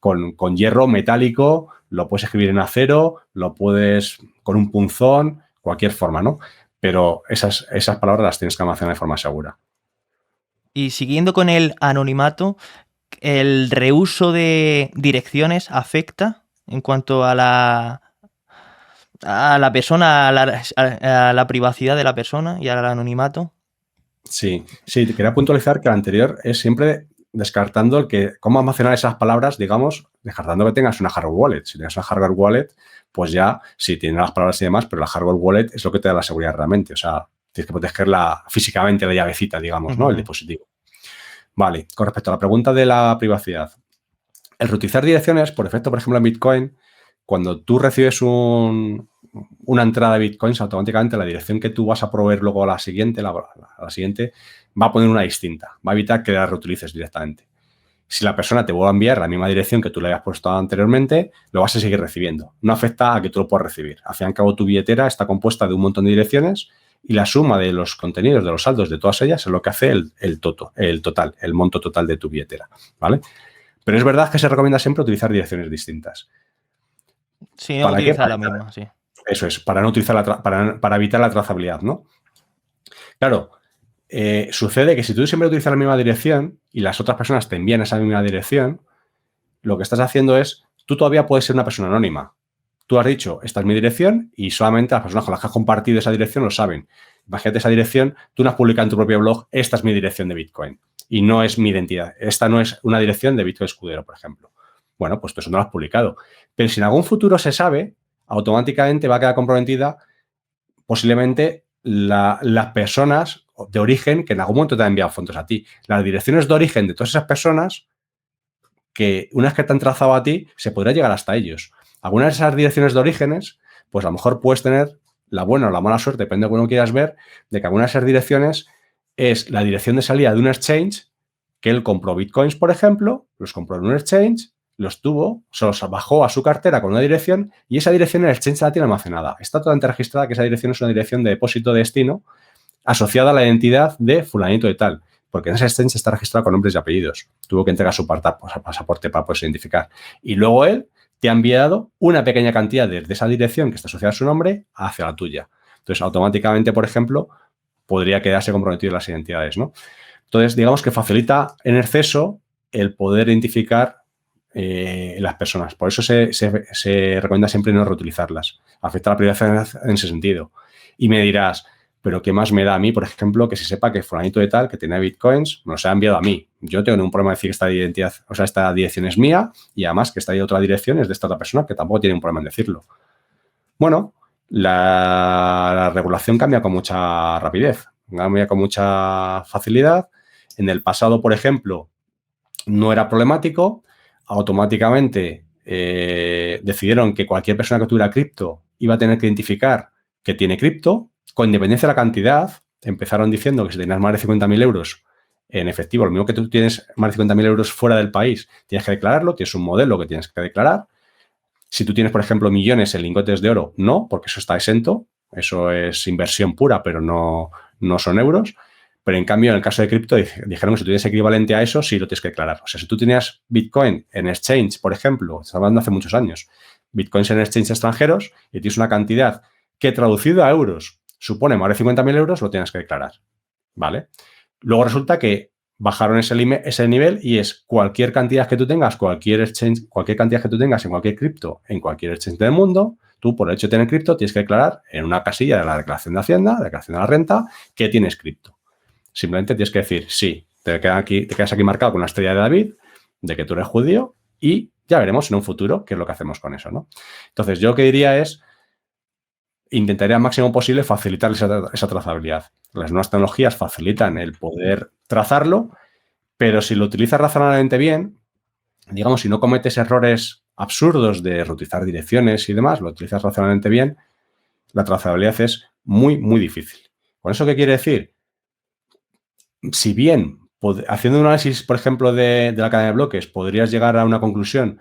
con hierro metálico, lo puedes escribir en acero, lo puedes con un punzón, cualquier forma, ¿no? Pero esas palabras las tienes que almacenar de forma segura. Y siguiendo con el anonimato, ¿el reuso de direcciones afecta en cuanto a la persona, a la privacidad de la persona y al anonimato? Sí, quería puntualizar que el anterior es siempre descartando cómo almacenar esas palabras, digamos, descartando que tengas una hardware wallet. Si tienes una hardware wallet, pues ya sí tiene las palabras y demás, pero la hardware wallet es lo que te da la seguridad realmente. O sea, tienes que protegerla físicamente, la llavecita, digamos, ¿no? El dispositivo. Vale, con respecto a la pregunta de la privacidad. El reutilizar direcciones, por efecto, por ejemplo, en Bitcoin, cuando tú recibes una entrada de Bitcoins, automáticamente la dirección que tú vas a proveer luego a la siguiente va a poner una distinta. Va a evitar que la reutilices directamente. Si la persona te vuelve a enviar la misma dirección que tú le habías puesto anteriormente, lo vas a seguir recibiendo. No afecta a que tú lo puedas recibir. Al fin y al cabo, tu billetera está compuesta de un montón de direcciones y la suma de los contenidos, de los saldos de todas ellas es lo que hace el monto total de tu billetera, ¿vale? Pero es verdad que se recomienda siempre utilizar direcciones distintas. Sí, no utilizar la misma, sí. Eso es, para no utilizar para evitar la trazabilidad, ¿no? Claro, sucede que si tú siempre utilizas la misma dirección y las otras personas te envían esa misma dirección, lo que estás haciendo es, tú todavía puedes ser una persona anónima. Tú has dicho, esta es mi dirección y solamente las personas con las que has compartido esa dirección lo saben. Imagínate esa dirección, tú no has publicado en tu propio blog, esta es mi dirección de Bitcoin y no es mi identidad. Esta no es una dirección de Bitcoin Escudero, por ejemplo. Bueno, pues tú eso no lo has publicado. Pero si en algún futuro se sabe, automáticamente va a quedar comprometida posiblemente las personas de origen que en algún momento te han enviado fondos a ti. Las direcciones de origen de todas esas personas que una vez que te han trazado a ti, se podrá llegar hasta ellos. Algunas de esas direcciones de orígenes, pues a lo mejor puedes tener la buena o la mala suerte, depende de cómo quieras ver, de que alguna de esas direcciones es la dirección de salida de un exchange que él compró bitcoins, por ejemplo, los compró en un exchange, los tuvo, se los bajó a su cartera con una dirección y esa dirección el exchange la tiene almacenada. Está totalmente registrada que esa dirección es una dirección de depósito de destino asociada a la identidad de fulanito de tal, porque en ese exchange está registrado con nombres y apellidos. Tuvo que entregar su pasaporte para poderse identificar. Y luego él te ha enviado una pequeña cantidad de esa dirección que está asociada a su nombre hacia la tuya. Entonces, automáticamente, por ejemplo, podría quedarse comprometido las identidades, ¿no? Entonces, digamos que facilita en exceso el poder identificar las personas. Por eso se recomienda siempre no reutilizarlas. Afecta la privacidad en ese sentido. Y me dirás, pero ¿qué más me da a mí, por ejemplo, que se sepa que fulanito de tal, que tiene bitcoins, me los ha enviado a mí? Yo no tengo ningún problema de decir que esta dirección es mía y además que esta otra dirección es de esta otra persona, que tampoco tiene un problema en decirlo. Bueno, la regulación cambia con mucha rapidez, cambia con mucha facilidad. En el pasado, por ejemplo, no era problemático. Automáticamente decidieron que cualquier persona que tuviera cripto iba a tener que identificar que tiene cripto, con independencia de la cantidad, empezaron diciendo que si tenías más de 50.000 euros en efectivo, lo mismo que tú tienes más de 50.000 euros fuera del país, tienes que declararlo, tienes un modelo que tienes que declarar. Si tú tienes, por ejemplo, millones en lingotes de oro, no, porque eso está exento, eso es inversión pura, pero no son euros. Pero en cambio, en el caso de cripto, dijeron que si tú tienes equivalente a eso, sí lo tienes que declarar. O sea, si tú tenías Bitcoin en exchange, por ejemplo, estamos hablando hace muchos años, Bitcoins en exchange extranjeros y tienes una cantidad que traducido a euros supone más de 50.000 euros, lo tienes que declarar, ¿vale? Luego resulta que bajaron ese nivel y es cualquier cantidad que tú tengas, cualquier cantidad que tú tengas en cualquier cripto, en cualquier exchange del mundo, tú por el hecho de tener cripto tienes que declarar en una casilla de la declaración de Hacienda, de declaración de la renta, que tienes cripto. Simplemente tienes que decir, sí, te quedas aquí marcado con una estrella de David, de que tú eres judío y ya veremos en un futuro qué es lo que hacemos con eso, ¿no? Entonces, yo lo que diría es, intentaría al máximo posible facilitar esa trazabilidad. Las nuevas tecnologías facilitan el poder trazarlo, pero si lo utilizas razonablemente bien, digamos, si no cometes errores absurdos de reutilizar direcciones y demás, lo utilizas razonablemente bien, la trazabilidad es muy, muy difícil. ¿Con eso qué quiere decir? Si bien, haciendo un análisis, por ejemplo, de la cadena de bloques, podrías llegar a una conclusión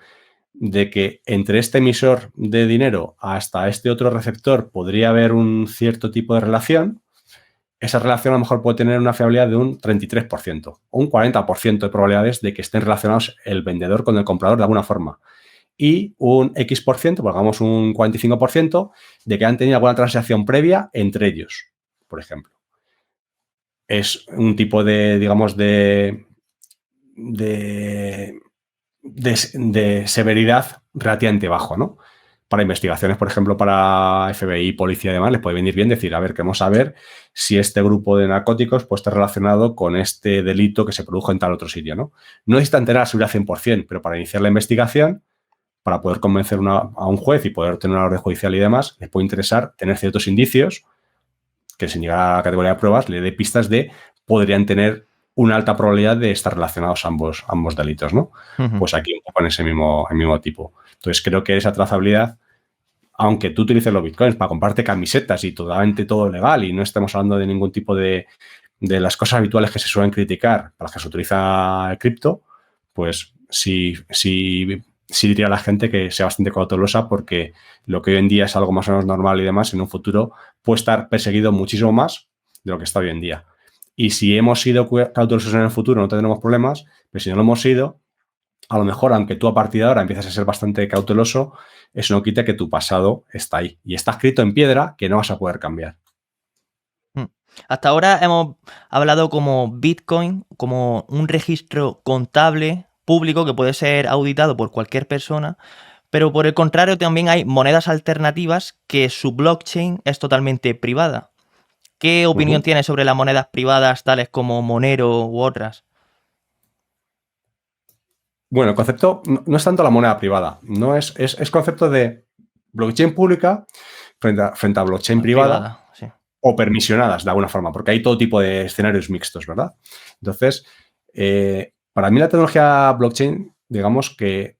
de que entre este emisor de dinero hasta este otro receptor podría haber un cierto tipo de relación, esa relación a lo mejor puede tener una fiabilidad de un 33% o un 40% de probabilidades de que estén relacionados el vendedor con el comprador de alguna forma. Y un X%, pongamos un 45%, de que han tenido alguna transacción previa entre ellos, por ejemplo. Es un tipo de, digamos, de severidad relativamente bajo, ¿no? Para investigaciones, por ejemplo, para FBI, policía y demás, les puede venir bien decir, a ver, queremos saber si este grupo de narcóticos puede estar relacionado con este delito que se produjo en tal otro sitio, ¿no? No necesitan tener la seguridad 100%, pero para iniciar la investigación, para poder convencer a un juez y poder obtener una orden judicial y demás, les puede interesar tener ciertos indicios que sin llegar a la categoría de pruebas le dé pistas de podrían tener una alta probabilidad de estar relacionados ambos delitos, ¿no? Uh-huh. Pues aquí un poco en ese mismo tipo. Entonces, creo que esa trazabilidad, aunque tú utilices los bitcoins para comprarte camisetas y totalmente todo legal y no estemos hablando de ningún tipo de las cosas habituales que se suelen criticar para las que se utiliza el cripto, pues sí diría a la gente que sea bastante cautelosa porque lo que hoy en día es algo más o menos normal y demás, en un futuro puede estar perseguido muchísimo más de lo que está hoy en día. Y si hemos sido cautelosos en el futuro no tendremos problemas, pero si no lo hemos sido, a lo mejor, aunque tú a partir de ahora empieces a ser bastante cauteloso, eso no quita que tu pasado está ahí y está escrito en piedra que no vas a poder cambiar. Hasta ahora hemos hablado como Bitcoin, como un registro contable público que puede ser auditado por cualquier persona, pero por el contrario también hay monedas alternativas que su blockchain es totalmente privada. ¿Qué opinión tienes sobre las monedas privadas tales como Monero u otras? Bueno, el concepto no es tanto la moneda privada, no es concepto de blockchain pública frente a blockchain privada sí. O permisionadas de alguna forma, porque hay todo tipo de escenarios mixtos, ¿verdad? Entonces, para mí la tecnología blockchain, digamos que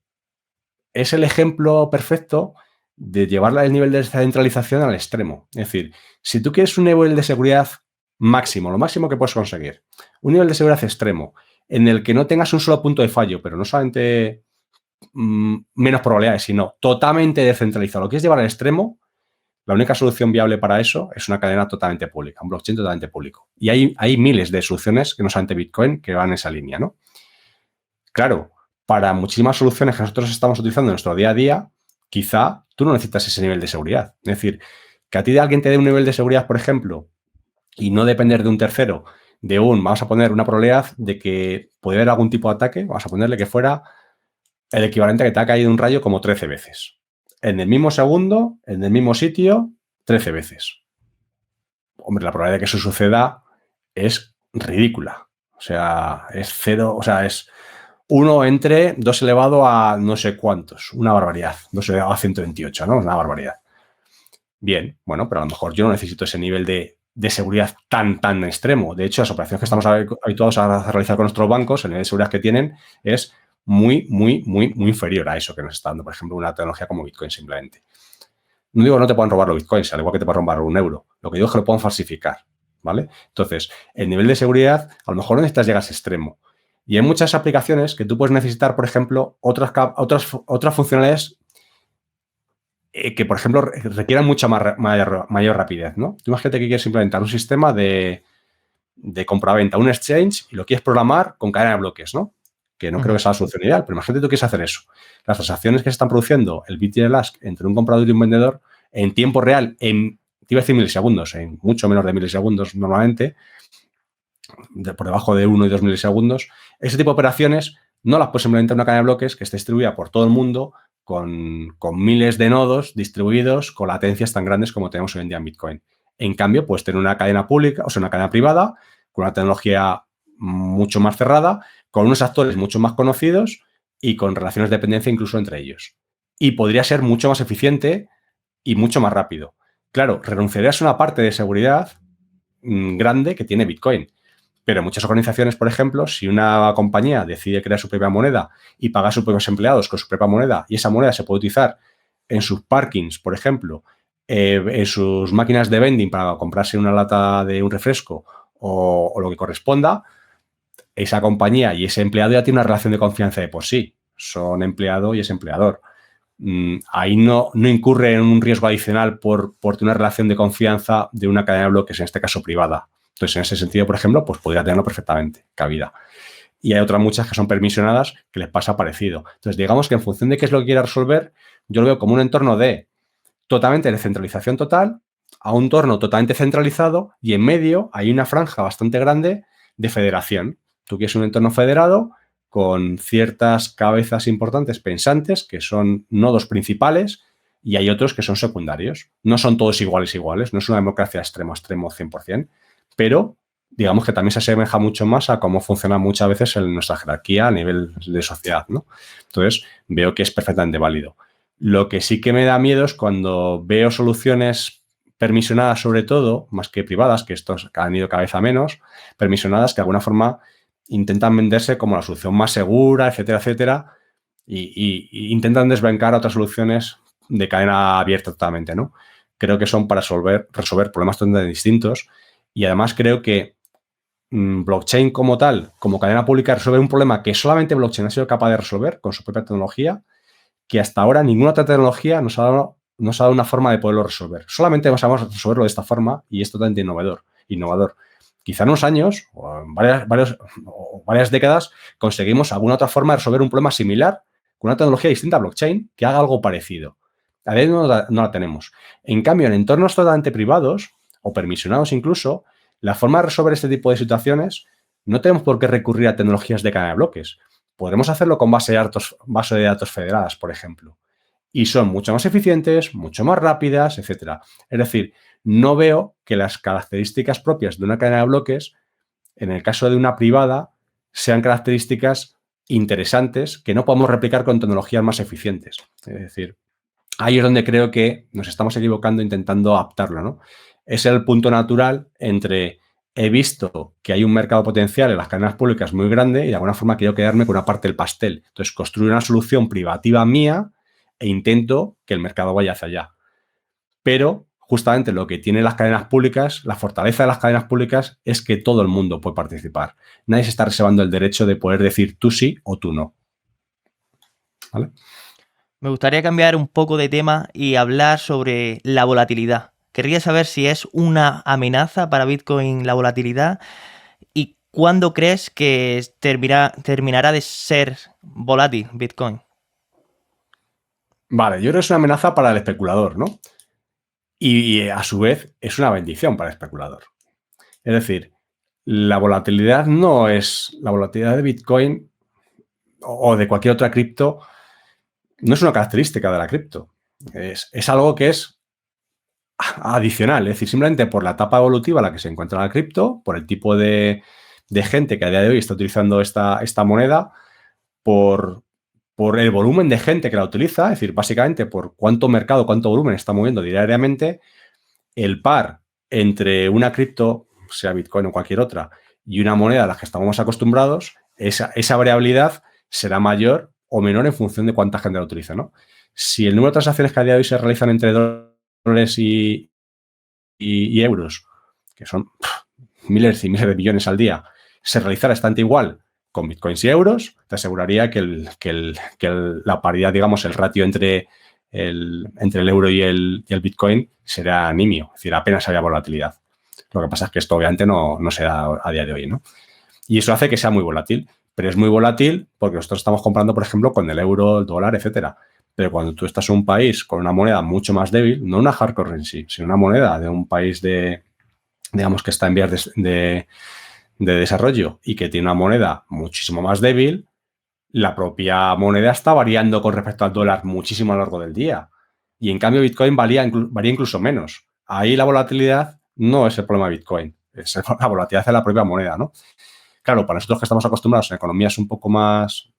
es el ejemplo perfecto de llevarla el nivel de descentralización al extremo. Es decir, si tú quieres un nivel de seguridad máximo, lo máximo que puedes conseguir, un nivel de seguridad extremo, en el que no tengas un solo punto de fallo, pero no solamente menos probabilidades, sino totalmente descentralizado, lo quieres llevar al extremo, la única solución viable para eso es una cadena totalmente pública, un blockchain totalmente público. Y hay miles de soluciones, que no solamente Bitcoin, que van en esa línea, ¿no? Claro, para muchísimas soluciones que nosotros estamos utilizando en nuestro día a día, quizá tú no necesitas ese nivel de seguridad. Es decir, que a ti de alguien te dé un nivel de seguridad, por ejemplo, y no depender de un tercero, vamos a poner una probabilidad de que puede haber algún tipo de ataque, vamos a ponerle que fuera el equivalente a que te ha caído un rayo como 13 veces. En el mismo segundo, en el mismo sitio, 13 veces. Hombre, la probabilidad de que eso suceda es ridícula. O sea, es 0, o sea, es 1 entre 2 elevado a no sé cuántos. Una barbaridad. 2 elevado a 128, ¿no? Es una barbaridad. Bien, bueno, pero a lo mejor yo no necesito ese nivel de seguridad tan extremo. De hecho, las operaciones que estamos habituados a realizar con nuestros bancos, el nivel de seguridad que tienen es muy inferior a eso que nos está dando, por ejemplo, una tecnología como Bitcoin simplemente. No digo que no te puedan robar los Bitcoins, al igual que te pueden robar un euro. Lo que digo es que lo pueden falsificar. ¿vale? Entonces, el nivel de seguridad a lo mejor no necesitas llegar a ese extremo. Y hay muchas aplicaciones que tú puedes necesitar, por ejemplo, otras funcionalidades que, por ejemplo, requieran mucha mayor rapidez, ¿no? Tú imagínate que quieres implementar un sistema de compraventa, un exchange, y lo quieres programar con cadena de bloques, ¿no? Que no creo que sea la solución ideal, pero imagínate tú quieres hacer eso. Las transacciones que se están produciendo, el bit y el ask, entre un comprador y un vendedor, en tiempo real, te iba a decir milisegundos, en mucho menos de milisegundos normalmente, por debajo de 1 y 2 milisegundos, ese tipo de operaciones no las puedes implementar en una cadena de bloques que esté distribuida por todo el mundo con miles de nodos distribuidos con latencias tan grandes como tenemos hoy en día en Bitcoin. En cambio, puedes tener una cadena pública, o sea, una cadena privada, con una tecnología mucho más cerrada, con unos actores mucho más conocidos y con relaciones de dependencia incluso entre ellos. Y podría ser mucho más eficiente y mucho más rápido. Claro, renunciarías a una parte de seguridad grande que tiene Bitcoin. Pero muchas organizaciones, por ejemplo, si una compañía decide crear su propia moneda y pagar a sus propios empleados con su propia moneda, y esa moneda se puede utilizar en sus parkings, por ejemplo, en sus máquinas de vending para comprarse una lata de un refresco o lo que corresponda, esa compañía y ese empleado ya tiene una relación de confianza de por sí. Son empleado y es empleador. Ahí no incurre en un riesgo adicional por tener una relación de confianza de una cadena de bloques, en este caso privada. Entonces, en ese sentido, por ejemplo, pues podría tenerlo perfectamente, cabida. Y hay otras muchas que son permisionadas que les pasa parecido. Entonces, digamos que en función de qué es lo que quiera resolver, yo lo veo como un entorno de totalmente descentralización total a un entorno totalmente centralizado y en medio hay una franja bastante grande de federación. Tú quieres un entorno federado con ciertas cabezas importantes pensantes que son nodos principales y hay otros que son secundarios. No son todos iguales, no es una democracia extremo 100%, pero digamos que también se asemeja mucho más a cómo funciona muchas veces en nuestra jerarquía a nivel de sociedad, ¿no? Entonces, veo que es perfectamente válido. Lo que sí que me da miedo es cuando veo soluciones permisionadas, sobre todo, más que privadas, que estos han ido cada vez a menos, permisionadas que de alguna forma intentan venderse como la solución más segura, etcétera, etcétera, y intentan desbancar otras soluciones de cadena abierta totalmente, ¿no? Creo que son para resolver problemas totalmente distintos y además creo que blockchain como tal, como cadena pública, resuelve un problema que solamente blockchain ha sido capaz de resolver con su propia tecnología, que hasta ahora ninguna otra tecnología nos ha dado una forma de poderlo resolver. Solamente vamos a resolverlo de esta forma y es totalmente innovador. Quizá en unos años o en varias décadas conseguimos alguna otra forma de resolver un problema similar con una tecnología distinta a blockchain que haga algo parecido. A día de hoy no la tenemos. En cambio, en entornos totalmente privados o permisionados incluso, la forma de resolver este tipo de situaciones no tenemos por qué recurrir a tecnologías de cadena de bloques. Podremos hacerlo con base de datos federadas, por ejemplo. Y son mucho más eficientes, mucho más rápidas, etcétera. Es decir, no veo que las características propias de una cadena de bloques, en el caso de una privada, sean características interesantes que no podamos replicar con tecnologías más eficientes. Es decir, ahí es donde creo que nos estamos equivocando intentando adaptarlo, ¿no? Es el punto natural entre he visto que hay un mercado potencial en las cadenas públicas muy grande y de alguna forma quiero quedarme con una parte del pastel. Entonces, construir una solución privativa mía e intento que el mercado vaya hacia allá. Pero justamente lo que tienen las cadenas públicas, la fortaleza de las cadenas públicas es que todo el mundo puede participar. Nadie se está reservando el derecho de poder decir tú sí o tú no. ¿Vale? Me gustaría cambiar un poco de tema y hablar sobre la volatilidad. Querría saber si es una amenaza para Bitcoin la volatilidad y cuándo crees que terminará de ser volátil Bitcoin. Vale, yo creo que es una amenaza para el especulador, ¿no? Y a su vez es una bendición para el especulador. Es decir, la volatilidad de Bitcoin o de cualquier otra cripto, no es una característica de la cripto. Es algo que es adicional, es decir, simplemente por la etapa evolutiva en la que se encuentra la cripto, por el tipo de gente que a día de hoy está utilizando esta moneda, por el volumen de gente que la utiliza, es decir, básicamente por cuánto mercado, cuánto volumen está moviendo diariamente, el par entre una cripto, sea Bitcoin o cualquier otra, y una moneda a la que estamos acostumbrados, esa variabilidad será mayor o menor en función de cuánta gente la utiliza, ¿no? Si el número de transacciones que a día de hoy se realizan entre dólares y euros, que son miles y miles de millones al día se realizara exactamente igual con bitcoins y euros, te aseguraría que la paridad, digamos, el ratio entre el euro y el bitcoin será nimio, es decir, apenas había volatilidad. Lo que pasa es que esto obviamente no se da a día de hoy, ¿no? Y eso hace que sea muy volátil, pero es muy volátil porque nosotros estamos comprando, por ejemplo, con el euro, el dólar, etcétera. Pero cuando tú estás en un país con una moneda mucho más débil, no una hard currency, sino una moneda de un país digamos, que está en vías de desarrollo y que tiene una moneda muchísimo más débil, la propia moneda está variando con respecto al dólar muchísimo a lo largo del día. Y en cambio Bitcoin varía incluso menos. Ahí la volatilidad no es el problema de Bitcoin, es la volatilidad de la propia moneda, ¿no? Claro, para nosotros que estamos acostumbrados a economías un poco más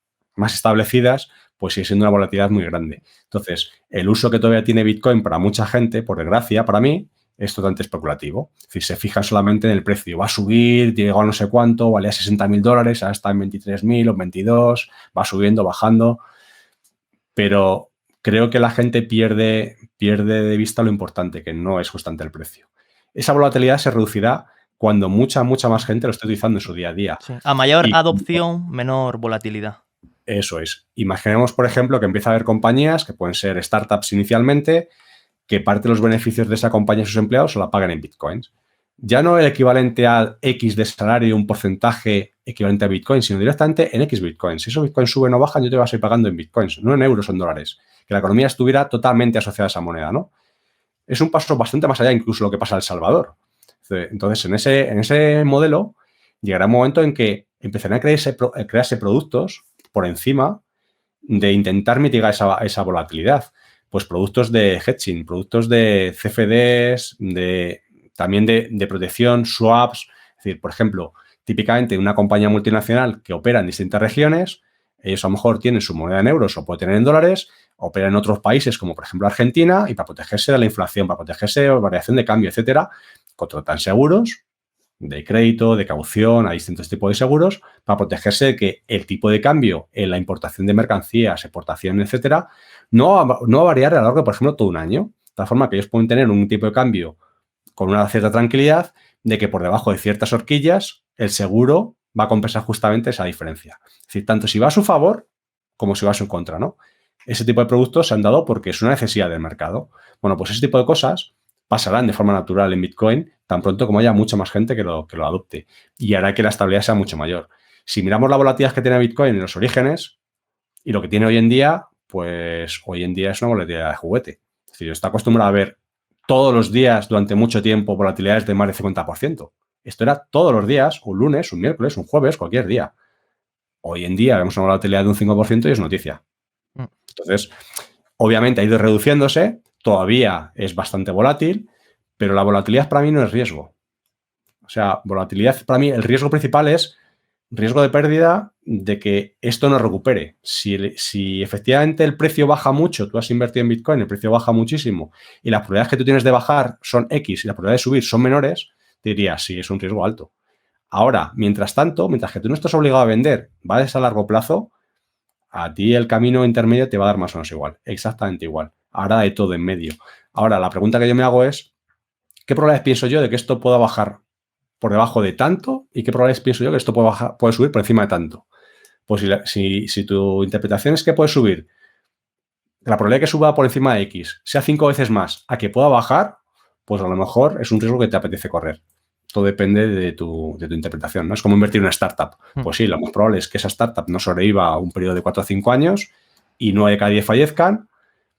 establecidas, pues sigue siendo una volatilidad muy grande. Entonces, el uso que todavía tiene Bitcoin para mucha gente, por desgracia, para mí, es totalmente especulativo. Es decir, se fijan solamente en el precio. Va a subir, llegó a no sé cuánto, valía $60.000, ahora está en 23.000 o 22, va subiendo, bajando. Pero creo que la gente pierde de vista lo importante, que no es justamente el precio. Esa volatilidad se reducirá cuando mucha más gente lo esté utilizando en su día a día. Sí. A mayor adopción, menor volatilidad. Eso es. Imaginemos, por ejemplo, que empieza a haber compañías que pueden ser startups inicialmente, que parte de los beneficios de esa compañía a sus empleados se la pagan en bitcoins. Ya no el equivalente al X de salario, un porcentaje equivalente a bitcoins, sino directamente en X bitcoins. Si esos bitcoins suben o bajan, yo te voy a seguir pagando en bitcoins, no en euros o en dólares. Que la economía estuviera totalmente asociada a esa moneda, ¿no? Es un paso bastante más allá incluso de lo que pasa en El Salvador. Entonces, en ese modelo llegará un momento en que empezarán a crearse productos por encima de intentar mitigar esa volatilidad. Pues productos de hedging, productos de CFDs, también de protección, swaps. Es decir, por ejemplo, típicamente una compañía multinacional que opera en distintas regiones, ellos a lo mejor tienen su moneda en euros o puede tener en dólares, opera en otros países como por ejemplo Argentina, y para protegerse de la inflación, para protegerse de variación de cambio, etcétera, contratan seguros de crédito, de caución, a distintos tipos de seguros, para protegerse de que el tipo de cambio en la importación de mercancías, exportación, etcétera, no va a variar a lo largo de, por ejemplo, todo un año. De tal forma que ellos pueden tener un tipo de cambio con una cierta tranquilidad de que por debajo de ciertas horquillas el seguro va a compensar justamente esa diferencia. Es decir, tanto si va a su favor como si va a su contra, ¿no? Ese tipo de productos se han dado porque es una necesidad del mercado. Bueno, pues ese tipo de cosas pasarán de forma natural en Bitcoin tan pronto como haya mucha más gente que lo adopte y hará que la estabilidad sea mucho mayor. Si miramos la volatilidad que tiene Bitcoin en los orígenes y lo que tiene hoy en día, pues hoy en día es una volatilidad de juguete. Es decir, está acostumbrado a ver todos los días durante mucho tiempo volatilidades de más del 50%. Esto era todos los días, un lunes, un miércoles, un jueves, cualquier día. Hoy en día vemos una volatilidad de un 5% y es noticia. Entonces, obviamente ha ido reduciéndose, todavía es bastante volátil, pero la volatilidad para mí no es riesgo. O sea, volatilidad para mí, el riesgo principal es riesgo de pérdida de que esto no recupere. Si efectivamente el precio baja mucho, tú has invertido en Bitcoin, el precio baja muchísimo y las probabilidades que tú tienes de bajar son X y las probabilidades de subir son menores, te diría, sí, es un riesgo alto. Ahora, mientras tanto, mientras que tú no estás obligado a vender, vales a largo plazo, a ti el camino intermedio te va a dar más o menos igual, exactamente igual. Ahora hay todo en medio. Ahora, la pregunta que yo me hago es, ¿qué probabilidades pienso yo de que esto pueda bajar por debajo de tanto y qué probabilidades pienso yo que esto puede subir por encima de tanto? Pues si tu interpretación es que puede subir, la probabilidad de que suba por encima de X sea 5 veces más a que pueda bajar, pues a lo mejor es un riesgo que te apetece correr. Todo depende de tu interpretación, ¿no? Es como invertir en una startup. Pues sí, lo más probable es que esa startup no sobreviva a un periodo de 4 o 5 años y 9 de cada 10 fallezcan,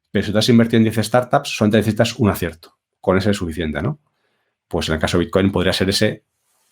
pero si tú has invertido en 10 startups, solamente necesitas un acierto. Con ese es suficiente, ¿no? Pues en el caso de Bitcoin podría ser ese,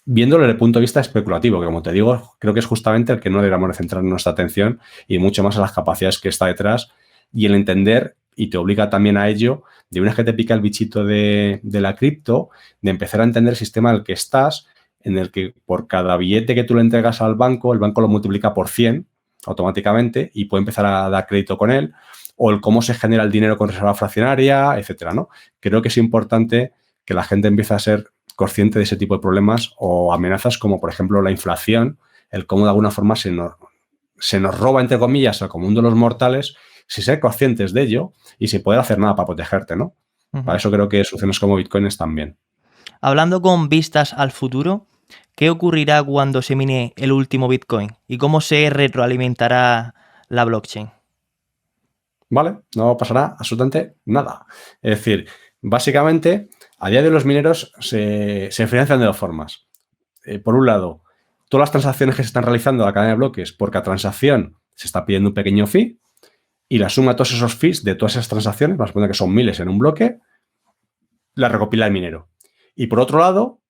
viéndolo desde el punto de vista especulativo, que como te digo, creo que es justamente el que no deberíamos centrar nuestra atención y mucho más a las capacidades que está detrás y el entender, y te obliga también a ello, de una vez que te pica el bichito de la cripto, de empezar a entender el sistema en el que estás, en el que por cada billete que tú le entregas al banco, el banco lo multiplica por 100 automáticamente y puede empezar a dar crédito con él, o el cómo se genera el dinero con reserva fraccionaria, etcétera, ¿no? Creo que es importante que la gente empiece a ser consciente de ese tipo de problemas o amenazas como, por ejemplo, la inflación, el cómo de alguna forma se nos roba, entre comillas, al común de los mortales, si ser conscientes de ello y sin poder hacer nada para protegerte, ¿no? Para eso creo que soluciones como Bitcoin están bien. Hablando con vistas al futuro, ¿qué ocurrirá cuando se mine el último Bitcoin? ¿Y cómo se retroalimentará la blockchain? ¿Vale? No pasará absolutamente nada. Es decir, básicamente, a día de hoy los mineros se financian de dos formas. Por un lado, todas las transacciones que se están realizando a la cadena de bloques, por cada transacción se está pidiendo un pequeño fee, y la suma de todos esos fees de todas esas transacciones, vamos a poner que son miles en un bloque, la recopila el minero. Y por otro lado,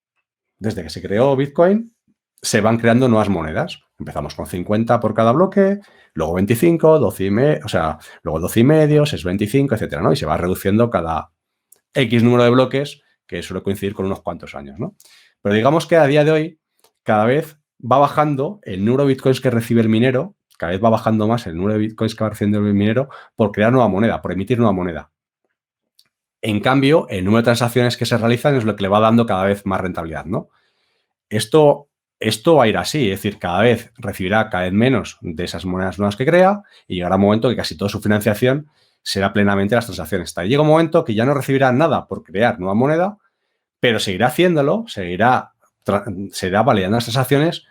desde que se creó Bitcoin, se van creando nuevas monedas. Empezamos con 50 por cada bloque, luego 25, 12 y medio, o sea, luego 12 y medio, 6,25, etcétera, ¿no? Y se va reduciendo cada X número de bloques, que suele coincidir con unos cuantos años, ¿no? Pero digamos que a día de hoy, cada vez va bajando el número de bitcoins que recibe el minero, cada vez va bajando más el número de bitcoins que va recibiendo el minero por crear nueva moneda, por emitir nueva moneda. En cambio, el número de transacciones que se realizan es lo que le va dando cada vez más rentabilidad, ¿no? Esto va a ir así, es decir, cada vez recibirá cada vez menos de esas monedas nuevas que crea y llegará un momento que casi toda su financiación será plenamente las transacciones. Llega un momento que ya no recibirá nada por crear nueva moneda, pero seguirá haciéndolo, seguirá validando las transacciones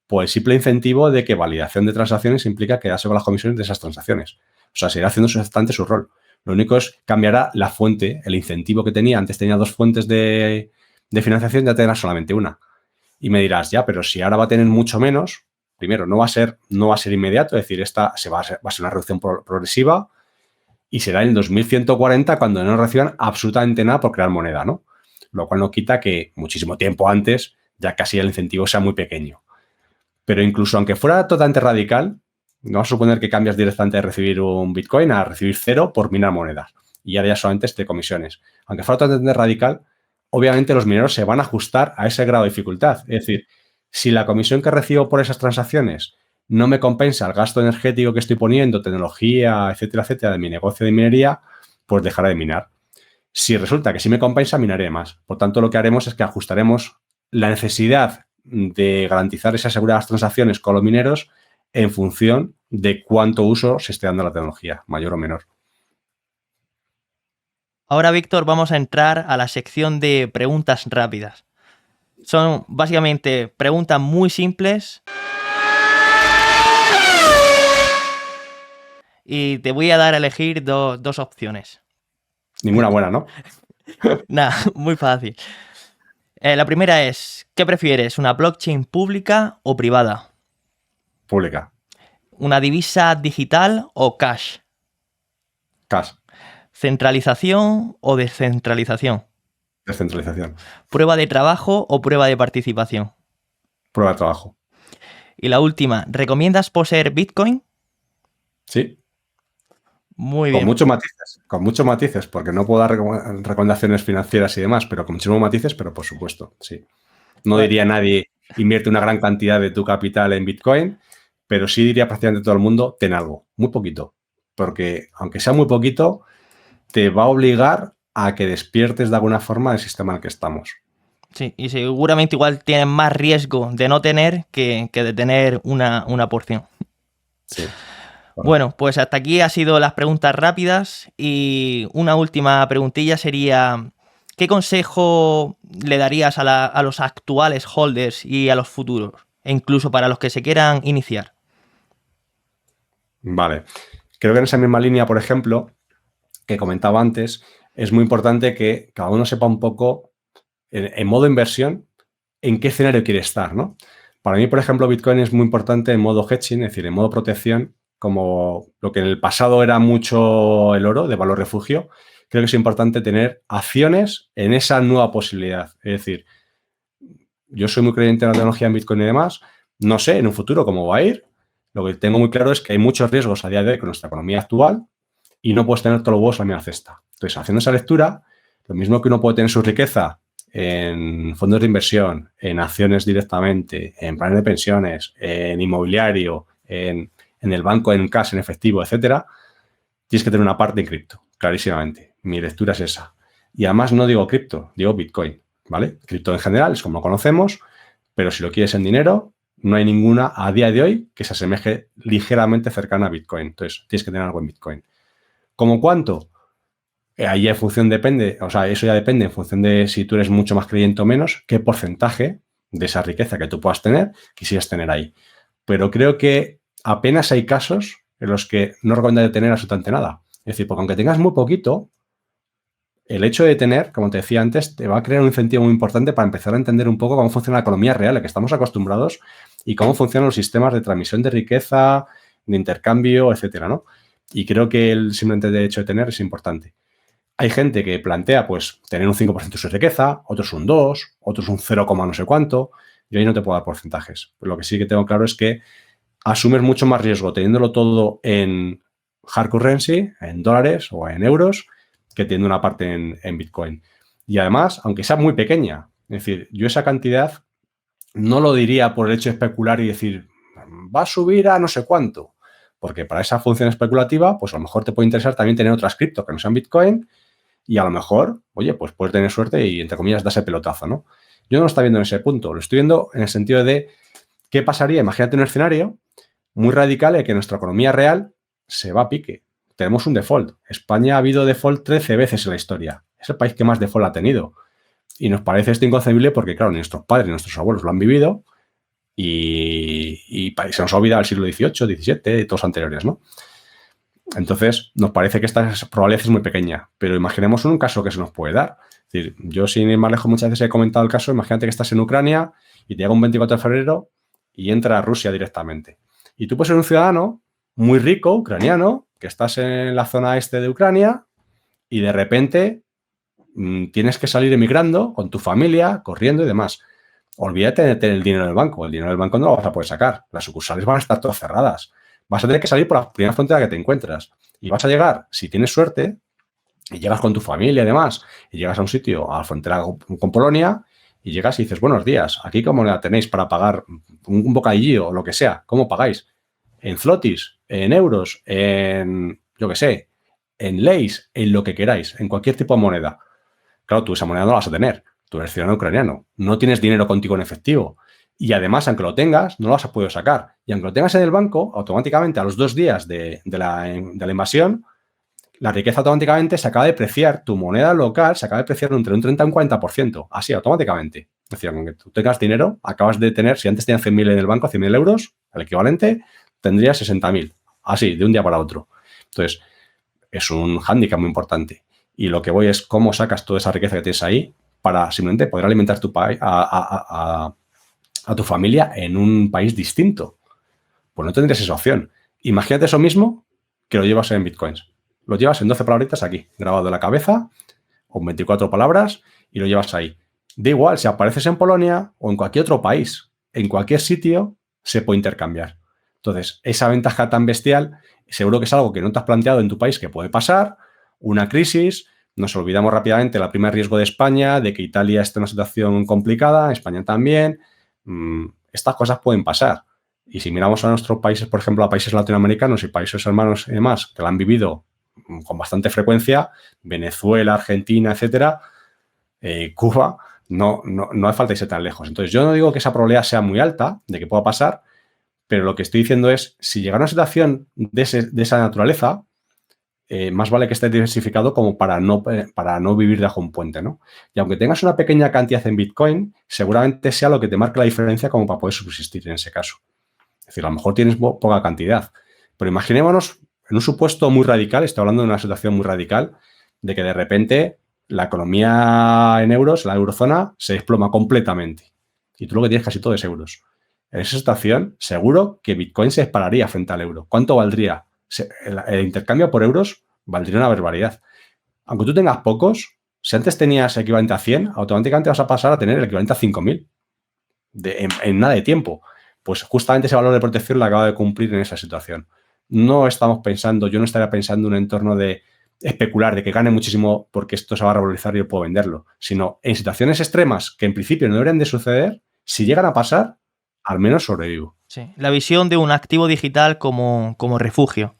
por el simple incentivo de que validación de transacciones implica quedarse con las comisiones de esas transacciones. O sea, seguirá haciendo exactamente su rol. Lo único es cambiará la fuente, el incentivo que tenía. Antes tenía dos fuentes de financiación, ya tendrá solamente una. Y me dirás, ya, pero si ahora va a tener mucho menos, primero, no va a ser inmediato, es decir, esta va a ser una reducción progresiva y será en 2140 cuando no reciban absolutamente nada por crear moneda, ¿no? Lo cual no quita que muchísimo tiempo antes ya casi el incentivo sea muy pequeño. Pero incluso aunque fuera totalmente radical, no vamos a suponer que cambias directamente de recibir un Bitcoin a recibir 0 por minar monedas y ahora ya solamente de comisiones. Aunque fuera totalmente radical, obviamente los mineros se van a ajustar a ese grado de dificultad. Es decir, si la comisión que recibo por esas transacciones no me compensa el gasto energético que estoy poniendo, tecnología, etcétera, etcétera, de mi negocio de minería, pues dejaré de minar. Si resulta que sí me compensa, minaré más. Por tanto, lo que haremos es que ajustaremos la necesidad de garantizar esa seguridad de las transacciones con los mineros en función de cuánto uso se esté dando a la tecnología, mayor o menor. Ahora, Víctor, vamos a entrar a la sección de preguntas rápidas. Son básicamente preguntas muy simples y te voy a dar a elegir dos opciones. Ninguna buena, ¿no? Nada, muy fácil. La primera es, ¿qué prefieres, una blockchain pública o privada? Pública. ¿Una divisa digital o cash? Cash. ¿Centralización o descentralización? Descentralización. ¿Prueba de trabajo o prueba de participación? Prueba de trabajo. Y la última, ¿recomiendas poseer Bitcoin? Sí. Muy bien. Con muchos matices, porque no puedo dar recomendaciones financieras y demás, pero con muchísimos matices, pero por supuesto, sí. No diría nadie, invierte una gran cantidad de tu capital en Bitcoin, pero sí diría prácticamente todo el mundo, ten algo, muy poquito, porque aunque sea muy poquito, te va a obligar a que despiertes de alguna forma el sistema en el que estamos. Sí, y seguramente igual tienes más riesgo de no tener que de tener una porción. Sí. Bueno, pues hasta aquí han sido las preguntas rápidas y una última preguntilla sería, ¿qué consejo le darías a los actuales holders y a los futuros, e incluso para los que se quieran iniciar? Vale. Creo que en esa misma línea, por ejemplo, que comentaba antes, es muy importante que cada uno sepa un poco, en modo inversión, en qué escenario quiere estar, ¿no? Para mí, por ejemplo, Bitcoin es muy importante en modo hedging, es decir, en modo protección, como lo que en el pasado era mucho el oro de valor refugio. Creo que es importante tener acciones en esa nueva posibilidad. Es decir, yo soy muy creyente en la tecnología en Bitcoin y demás. No sé en un futuro cómo va a ir. Lo que tengo muy claro es que hay muchos riesgos a día de hoy con nuestra economía actual y no puedes tener todos los huevos en la misma cesta. Entonces, haciendo esa lectura, lo mismo que uno puede tener su riqueza en fondos de inversión, en acciones directamente, en planes de pensiones, en inmobiliario, en el banco, en cash, en efectivo, etcétera, tienes que tener una parte en cripto, clarísimamente. Mi lectura es esa. Y además no digo cripto, digo Bitcoin, ¿vale? Cripto en general es como lo conocemos, pero si lo quieres en dinero, no hay ninguna a día de hoy que se asemeje ligeramente cercana a Bitcoin. Entonces, tienes que tener algo en Bitcoin. ¿Cómo cuánto? Ahí en función depende, o sea, eso ya depende en función de si tú eres mucho más creyente o menos, qué porcentaje de esa riqueza que tú puedas tener, quisieras tener ahí. Pero creo que apenas hay casos en los que no recomendaría tener absolutamente nada. Es decir, porque aunque tengas muy poquito, el hecho de tener, como te decía antes, te va a crear un incentivo muy importante para empezar a entender un poco cómo funciona la economía real, a la que estamos acostumbrados, y cómo funcionan los sistemas de transmisión de riqueza, de intercambio, etcétera, ¿no? Y creo que el simplemente hecho de tener es importante. Hay gente que plantea, pues, tener un 5% de su riqueza, otros un 2, otros un 0, no sé cuánto. Yo ahí no te puedo dar porcentajes. Pero lo que sí que tengo claro es que asumes mucho más riesgo teniéndolo todo en hard currency, en dólares o en euros, que teniendo una parte en Bitcoin. Y además, aunque sea muy pequeña, es decir, yo esa cantidad no lo diría por el hecho de especular y decir, va a subir a no sé cuánto, porque para esa función especulativa, pues a lo mejor te puede interesar también tener otras cripto que no sean Bitcoin y a lo mejor, oye, pues puedes tener suerte y, entre comillas, das el pelotazo, ¿no? Yo no lo estoy viendo en ese punto, lo estoy viendo en el sentido de qué pasaría, imagínate un escenario muy radical en que nuestra economía real se va a pique. Tenemos un default. España ha habido default 13 veces en la historia. Es el país que más default ha tenido. Y nos parece esto inconcebible porque, claro, ni nuestros padres ni nuestros abuelos lo han vivido y se nos ha olvidado el siglo XVIII, XVII y todos anteriores, ¿no? Entonces, nos parece que esta probabilidad es muy pequeña, pero imaginemos un caso que se nos puede dar. Es decir, yo sin ir más lejos muchas veces he comentado el caso, imagínate que estás en Ucrania y te llega un 24 de febrero y entra a Rusia directamente. Y tú puedes ser un ciudadano muy rico, ucraniano, que estás en la zona este de Ucrania y de repente tienes que salir emigrando con tu familia, corriendo y demás. Olvídate de tener el dinero en el banco. El dinero del banco no lo vas a poder sacar. Las sucursales van a estar todas cerradas. Vas a tener que salir por la primera frontera que te encuentras. Y vas a llegar, si tienes suerte, y llegas con tu familia y demás, y llegas a un sitio, a la frontera con Polonia, y llegas y dices, buenos días, ¿aquí cómo la tenéis para pagar un bocadillo o lo que sea? ¿Cómo pagáis? ¿En zlotys? ¿En euros? ¿En, yo qué sé, en leys? En lo que queráis, en cualquier tipo de moneda. Claro, tú esa moneda no la vas a tener. Tú eres ciudadano ucraniano. No tienes dinero contigo en efectivo. Y además, aunque lo tengas, no lo has podido sacar. Y aunque lo tengas en el banco, automáticamente a los 2 días de la invasión, la riqueza automáticamente se acaba de depreciar. Tu moneda local se acaba de depreciar entre un 30 y un 40%. Así, automáticamente. Es decir, aunque tú tengas dinero, acabas de tener, si antes tenías 100.000 en el banco, 100.000 euros, el equivalente, tendrías 60.000. Así, de un día para otro. Entonces, es un hándicap muy importante. Y lo que voy es cómo sacas toda esa riqueza que tienes ahí para simplemente poder alimentar a tu familia en un país distinto. Pues no tendrías esa opción. Imagínate eso mismo que lo llevas en bitcoins. Lo llevas en 12 palabritas aquí, grabado en la cabeza, o en 24 palabras, y lo llevas ahí. Da igual, si apareces en Polonia o en cualquier otro país, en cualquier sitio, se puede intercambiar. Entonces, esa ventaja tan bestial, seguro que es algo que no te has planteado en tu país que puede pasar, una crisis. Nos olvidamos rápidamente del primer riesgo de España, de que Italia esté en una situación complicada, España también. Estas cosas pueden pasar. Y si miramos a nuestros países, por ejemplo, a países latinoamericanos y países hermanos y demás, que lo han vivido con bastante frecuencia, Venezuela, Argentina, etcétera, Cuba, no hace falta irse tan lejos. Entonces, yo no digo que esa probabilidad sea muy alta de que pueda pasar, pero lo que estoy diciendo es, si llega a una situación de esa naturaleza, más vale que esté diversificado como para no vivir bajo un puente, ¿no? Y aunque tengas una pequeña cantidad en Bitcoin, seguramente sea lo que te marque la diferencia como para poder subsistir en ese caso. Es decir, a lo mejor tienes poca cantidad, pero imaginémonos en un supuesto muy radical, estoy hablando de una situación muy radical, de que de repente la economía en euros, la eurozona, se desploma completamente y tú lo que tienes casi todo es euros. En esa situación, seguro que Bitcoin se dispararía frente al euro. ¿Cuánto valdría? El intercambio por euros valdría una barbaridad. Aunque tú tengas pocos, si antes tenías equivalente a 100, automáticamente vas a pasar a tener el equivalente a 5.000 en nada de tiempo. Pues justamente ese valor de protección lo acaba de cumplir en esa situación. No estamos pensando, yo no estaría pensando en un entorno de especular, de que gane muchísimo porque esto se va a revalorizar y yo puedo venderlo, sino en situaciones extremas que en principio no deberían de suceder, si llegan a pasar, al menos sobrevivo. Sí, la visión de un activo digital como refugio.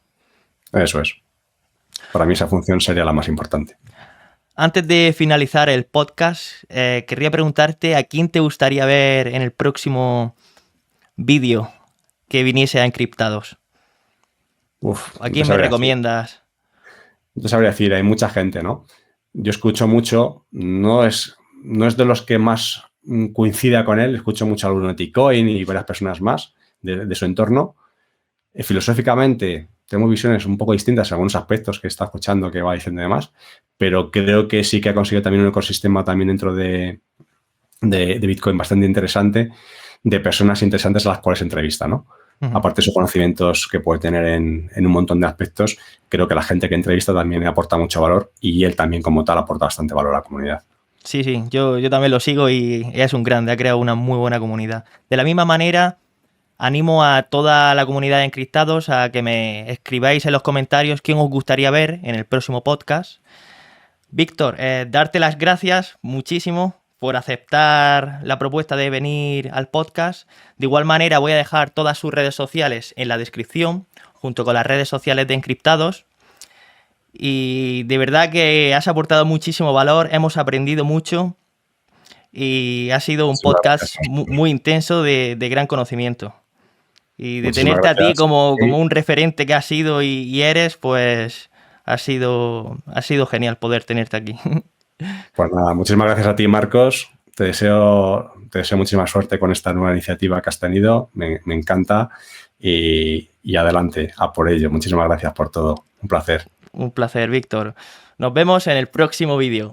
Eso es. Para mí esa función sería la más importante. Antes de finalizar el podcast, querría preguntarte a quién te gustaría ver en el próximo vídeo que viniese a Encriptados. ¿A quién me recomiendas? No te sabría decir, hay mucha gente, ¿no? Yo escucho mucho, no es de los que más coincida con él. Escucho mucho a Bruno Ticoin y varias personas más de su entorno. Filosóficamente tenemos visiones un poco distintas en algunos aspectos que está escuchando, que va diciendo y demás, pero creo que sí que ha conseguido también un ecosistema también dentro de Bitcoin bastante interesante, de personas interesantes a las cuales entrevista, ¿no? Aparte de sus conocimientos que puede tener en un montón de aspectos, creo que la gente que entrevista también aporta mucho valor y él también como tal aporta bastante valor a la comunidad. Sí, yo también lo sigo y es un grande, ha creado una muy buena comunidad. De la misma manera, animo a toda la comunidad de encriptados a que me escribáis en los comentarios quién os gustaría ver en el próximo podcast. Víctor, darte las gracias muchísimo por aceptar la propuesta de venir al podcast. De igual manera voy a dejar todas sus redes sociales en la descripción, junto con las redes sociales de Encriptados. Y de verdad que has aportado muchísimo valor, hemos aprendido mucho y ha sido un podcast muy intenso de gran conocimiento. Y de tenerte a ti como un referente que has sido y eres, pues ha sido genial poder tenerte aquí. Pues nada, muchísimas gracias a ti, Marcos. Te deseo muchísima suerte con esta nueva iniciativa que has tenido. Me encanta y adelante, a por ello. Muchísimas gracias por todo. Un placer. Un placer, Víctor. Nos vemos en el próximo vídeo.